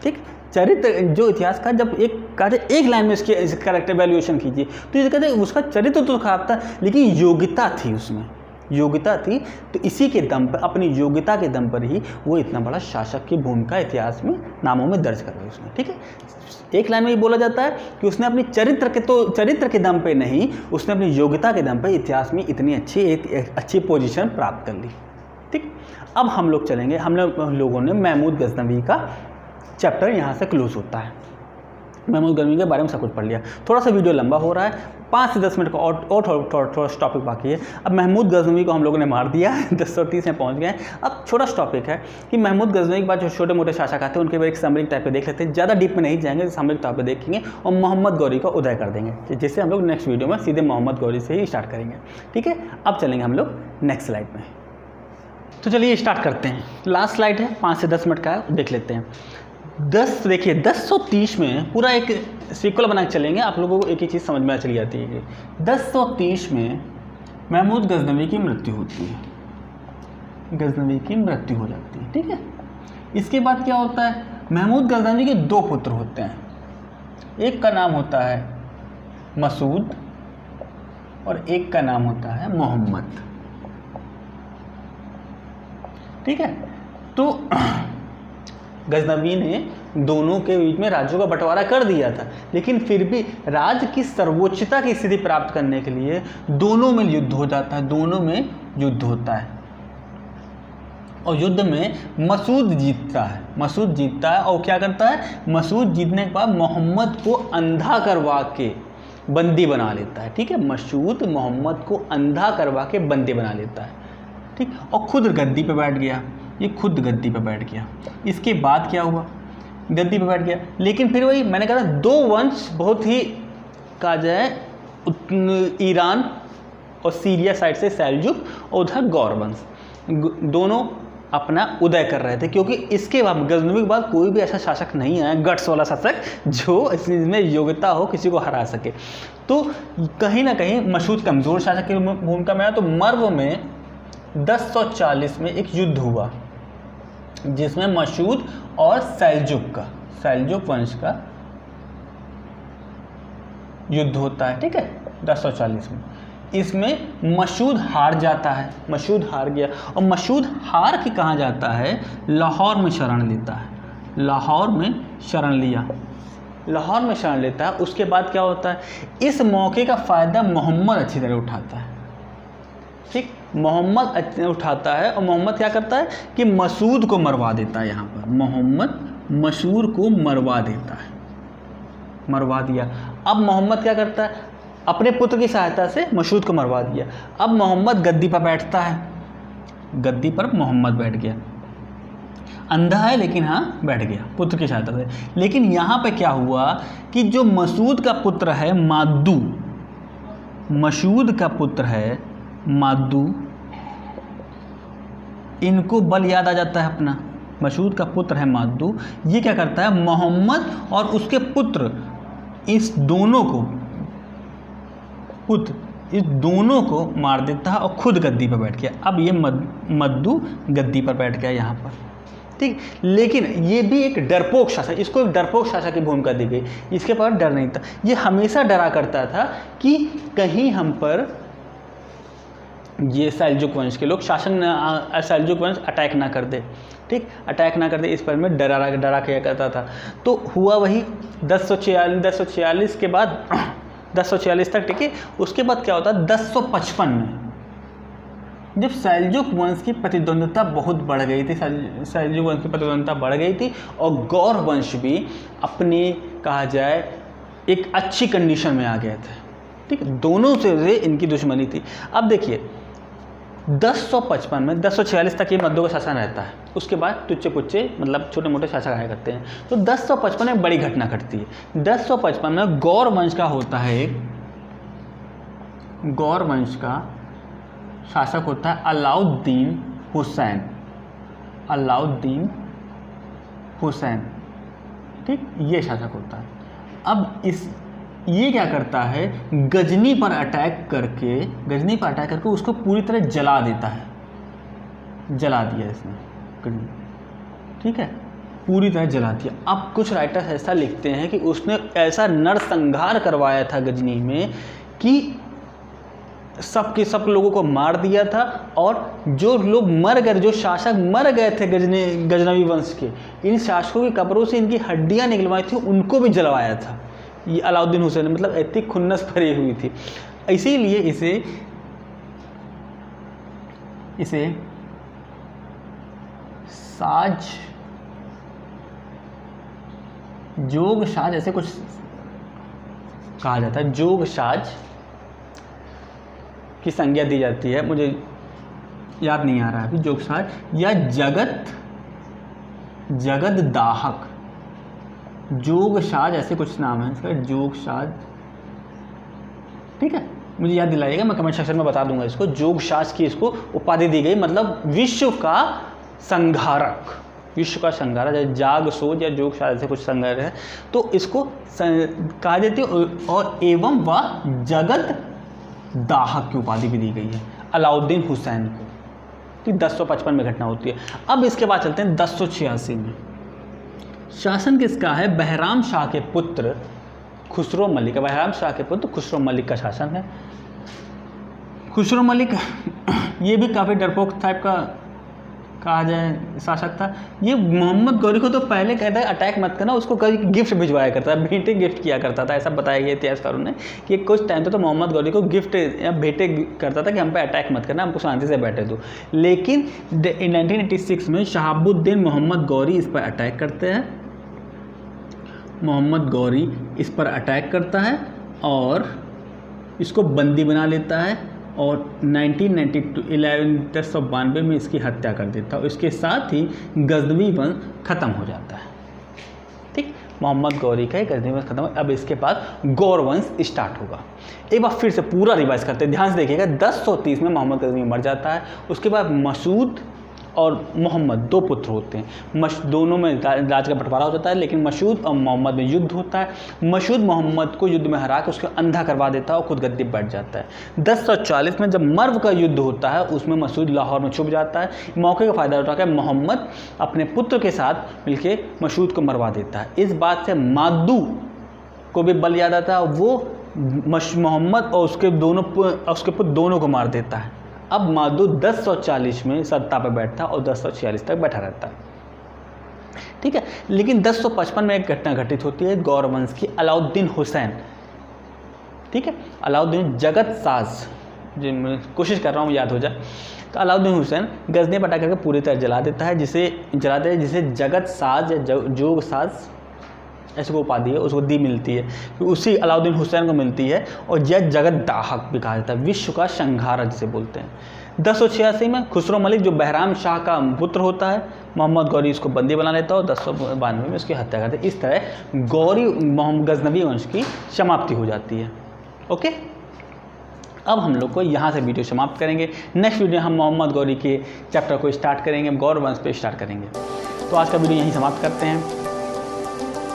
ठीक। चरित्र, जो इतिहासकार जब एक लाइन में इसकी कैरेक्टर वैल्यूएशन कीजिए तो ये कहते हैं उसका चरित्र तो खराब था, लेकिन योग्यता थी, उसमें योग्यता थी, तो इसी के दम पर, अपनी योग्यता के दम पर ही वो इतना बड़ा शासक की भूमिका इतिहास में नामों में दर्ज करवाई उसने, ठीक है। एक लाइन में ये बोला जाता है कि उसने अपनी चरित्र के दम पे नहीं, उसने अपनी योग्यता के दम पे इतिहास में इतनी अच्छी पोजीशन प्राप्त कर ली, ठीक। अब हम लोग चलेंगे, हम लोगों ने महमूद गजनवी का चैप्टर यहाँ से क्लोज होता है। महमूद गजनवी के बारे में सब कुछ पढ़ लिया, थोड़ा सा वीडियो लंबा हो रहा है, 5 से 10 मिनट का और थोड़ा टॉपिक बाकी है। अब महमूद गजनवी को हम लोगों ने मार दिया 1030 में पहुंच गए। अब छोटा सा टॉपिक है कि महमूद गजनवी के बाद जो छोटे मोटे शासक आते हैं उनके बारे में एक समरी टाइप पे देख लेते हैं, ज़्यादा डीप में नहीं जाएंगे, समरी टाइप पे देखेंगे और मोहम्मद गौरी का उदय कर देंगे, जिससे हम लोग नेक्स्ट वीडियो में सीधे मोहम्मद गौरी से ही स्टार्ट करेंगे, ठीक है। अब चलेंगे हम लोग नेक्स्ट स्लाइड में, तो चलिए स्टार्ट करते हैं। लास्ट स्लाइड है, 5 से 10 मिनट का, देख लेते हैं। देखिए 1030 में पूरा एक सीक्वल बना के चलेंगे, आप लोगों को एक ही चीज़ समझ में चली जाती है कि 1030 में महमूद गजनवी की मृत्यु होती है, गजनवी की मृत्यु हो जाती है, ठीक है। इसके बाद क्या होता है, महमूद गजनवी के 2 पुत्र होते हैं, एक का नाम होता है मसूद और एक का नाम होता है मोहम्मद, ठीक है। तो गजनवी ने दोनों के बीच में राज्यों का बंटवारा कर दिया था, लेकिन फिर भी राज्य की सर्वोच्चता की स्थिति प्राप्त करने के लिए दोनों में युद्ध हो जाता है, दोनों में युद्ध होता है और युद्ध में मसूद जीतता है और क्या करता है, मसूद जीतने के बाद मोहम्मद को अंधा करवा के बंदी बना लेता है, ठीक है। मसूद मोहम्मद को अंधा करवा के बंदी बना लेता है, ठीक, और खुद गद्दी पे बैठ गया, ये खुद गद्दी पे बैठ गया। इसके बाद क्या हुआ, गद्दी पे बैठ गया, लेकिन फिर वही मैंने कहा 2 वंश बहुत ही कहा जाए, ईरान और सीरिया साइड से सेल्जुक और उधर गौर वंश, दोनों अपना उदय कर रहे थे, क्योंकि इसके बाद गजनवी के बाद कोई भी ऐसा शासक नहीं आया गट्स वाला शासक जो इसमें योग्यता हो किसी को हरा सके। तो कहीं ना कहीं मशहूद कमज़ोर शासक की भूमिका में आया। तो मर्व में 1040 में एक युद्ध हुआ जिसमें मशहूद और सैलजुक वंश का युद्ध होता है, ठीक है, 1040 में। इसमें मशहूद हार जाता है, मशहूद हार गया, और मशहूद हार के कहाँ जाता है, लाहौर में शरण लेता है, लाहौर में शरण लिया, लाहौर में शरण लेता है। उसके बाद क्या होता है, इस मौके का फ़ायदा मोहम्मद अच्छी तरह उठाता है, ठीक, मोहम्मद उठाता है। और मोहम्मद क्या करता है कि मसूद को मरवा देता है। यहाँ पर मोहम्मद मसूद को मरवा देता है, मरवा दिया। अब मोहम्मद क्या करता है, अपने पुत्र की सहायता से मसूद को मरवा दिया। अब मोहम्मद गद्दी पर बैठता है, गद्दी पर मोहम्मद बैठ गया, अंधा है लेकिन हाँ बैठ गया पुत्र की सहायता से। लेकिन यहाँ पे क्या हुआ कि जो मसूद का पुत्र है मादू, मसूद का पुत्र है मादू, इनको बल याद आ जाता है अपना, मसूद का पुत्र है मादू। ये क्या करता है, मोहम्मद और उसके पुत्र इस दोनों को मार देता है और खुद गद्दी पर बैठ गया। अब ये मद्दू गद्दी पर बैठ गया यहाँ पर, ठीक। लेकिन ये भी एक डरपोक शासक, इसको एक डरपोक शासक की भूमिका दी गई। इसके पास डर नहीं था, ये हमेशा डरा करता था कि कहीं हम पर ये सैलजुक वंश के लोग सैलजुक वंश अटैक ना कर दे, ठीक, अटैक ना कर दे, इस पर में डरा किया करता था। तो हुआ वही 1046 के बाद 1046 तक, ठीक है। उसके बाद क्या होता है, 1055 में जब सैलजुक वंश की प्रतिद्वंद्विता बहुत बढ़ गई थी, सैलजुक वंश की प्रतिद्वंद्विता बढ़ गई थी, और गौर वंश भी अपनी कहा जाए एक अच्छी कंडीशन में आ गए थे, ठीक है, दोनों से इनकी दुश्मनी थी। अब देखिए 1055 में 1046 तक ये मद्दू का शासन रहता है, उसके बाद टुच्चे पुच्चे मतलब छोटे मोटे शासक आया करते हैं। तो 1055 में बड़ी घटना घटती है। 1055 में गौर वंश का होता है, एक गौर वंश का शासक होता है अलाउद्दीन हुसैन, ठीक, ये शासक होता है। अब ये क्या करता है, गजनी पर अटैक करके उसको पूरी तरह जला देता है, जला दिया इसने गजनी, ठीक है, पूरी तरह जला दिया। अब कुछ राइटर्स ऐसा लिखते हैं कि उसने ऐसा नरसंहार करवाया था गजनी में कि सब लोगों को मार दिया था, और जो लोग मर गए, जो शासक मर गए थे गजनवी वंश के, इन शासकों की कब्रों से इनकी हड्डियां निकलवाई थी, उनको भी जलवाया था ये अलाउद्दीन हुसैन, मतलब इतनी खुन्नस भरी हुई थी। इसीलिए इसे जोगसाज ऐसे कुछ कहा जाता है, जोगसाज की संज्ञा दी जाती है, मुझे याद नहीं आ रहा है अभी, जोगसाज या जगत दाहक, जोगसाज ऐसे कुछ नाम है इसका, जोगसाज, ठीक है, मुझे याद दिलाइएगा, मैं कमेंट सेक्शन में बता दूंगा इसको। जोगसाज की इसको उपाधि दी गई, मतलब विश्व का संहारक, जैसे जाग सोज या जोगसाज ऐसे कुछ संहार है, तो इसको कहा जाती है। और एवं वह जगत दाहक की उपाधि भी दी गई है अलाउद्दीन हुसैन को, ठीक, 1055 में घटना होती है। अब इसके बाद चलते हैं 1086 में। शासन किसका है, बहराम शाह के पुत्र खुसरो मलिक, बहराम शाह के पुत्र खुसरो मलिक का शासन है। खुसरो मलिक ये भी काफ़ी डरपोक टाइप का कहा जाए शासक था। ये मोहम्मद गौरी को तो पहले कहता है अटैक मत करना, उसको कभी गिफ्ट भिजवाया करता है, भेंटे गिफ्ट किया करता था, ऐसा बताया गया इतिहासकारों ने कि कुछ टाइम तो मोहम्मद गौरी को गिफ्ट या भेंटे करता था कि हम पे अटैक मत करना, हमको शांति से बैठे दो। लेकिन 1986 में शहाबुद्दीन मोहम्मद गौरी इस पर अटैक करते हैं, मोहम्मद गौरी इस पर अटैक करता है और इसको बंदी बना लेता है, और 1992 में इसकी हत्या कर देता है, और इसके साथ ही गजनवी वंश ख़त्म हो जाता है, ठीक, मोहम्मद गौरी का गजनवी वंश खत्म। अब इसके बाद गौर वंश स्टार्ट होगा। एक बार फिर से पूरा रिवाइज करते हैं, ध्यान से देखिएगा। 1030 में मोहम्मद गजनवी मर जाता है, उसके बाद मसूद और मोहम्मद 2 पुत्र होते हैं। दोनों में राज का बंटवारा हो जाता है, लेकिन मसूद और मोहम्मद में युद्ध होता है। मसूद मोहम्मद को युद्ध में हरा के उसको अंधा करवा देता है और खुद गद्दी बैठ जाता है। 1040 में जब मर्व का युद्ध होता है उसमें मसूद लाहौर में छुप जाता है। मौके का फ़ायदा उठाकर मोहम्मद अपने पुत्र के साथ मिलकर मसूद को मरवा देता है। इस बात से मादू को भी बल याद आता है, वो मोहम्मद और उसके पुत्र दोनों को मार देता है। अब मादू 1040 में सत्ता पर बैठता और 1046 तक बैठा रहता है, ठीक है। लेकिन 1055 में एक घटना घटित होती है गौर वंश की। अलाउद्दीन हुसैन, ठीक है, अलाउद्दीन जगत साज, जो मैं कोशिश कर रहा हूँ याद हो जाए, तो अलाउद्दीन हुसैन गजनी पटा करके पूरी तरह जला देता है, जिसे जगत साज या जोग साज ऐसे को उपाधि है उसको दी मिलती है, तो उसी अलाउद्दीन हुसैन को मिलती है। और यह जगत दाहक भी कहा जाता है, विश्व का संहारक जिसे बोलते हैं। 1086 में खुसरो मलिक जो बहराम शाह का पुत्र होता है, मोहम्मद गौरी उसको बंदी बना लेता है और 1092 में उसकी हत्या करते हैं। इस तरह गौरी गजनवी वंश की समाप्ति हो जाती है। ओके, अब हम लोग को यहाँ से वीडियो समाप्त करेंगे। नेक्स्ट वीडियो हम मोहम्मद गौरी के चैप्टर को स्टार्ट करेंगे, गौर वंश पे स्टार्ट करेंगे। तो आज का वीडियो यहीं समाप्त करते हैं।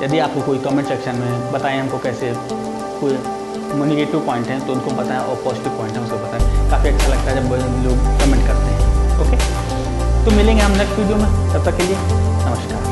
यदि आपको कोई कमेंट सेक्शन में बताएं हमको कैसे कोई नेगेटिव पॉइंट हैं तो उनको बताएं, और पॉजिटिव पॉइंट हैं उसको बताएं। काफ़ी अच्छा लगता है जब लोग कमेंट करते हैं। ओके, तो मिलेंगे हम नेक्स्ट वीडियो में, तब तक के लिए नमस्कार।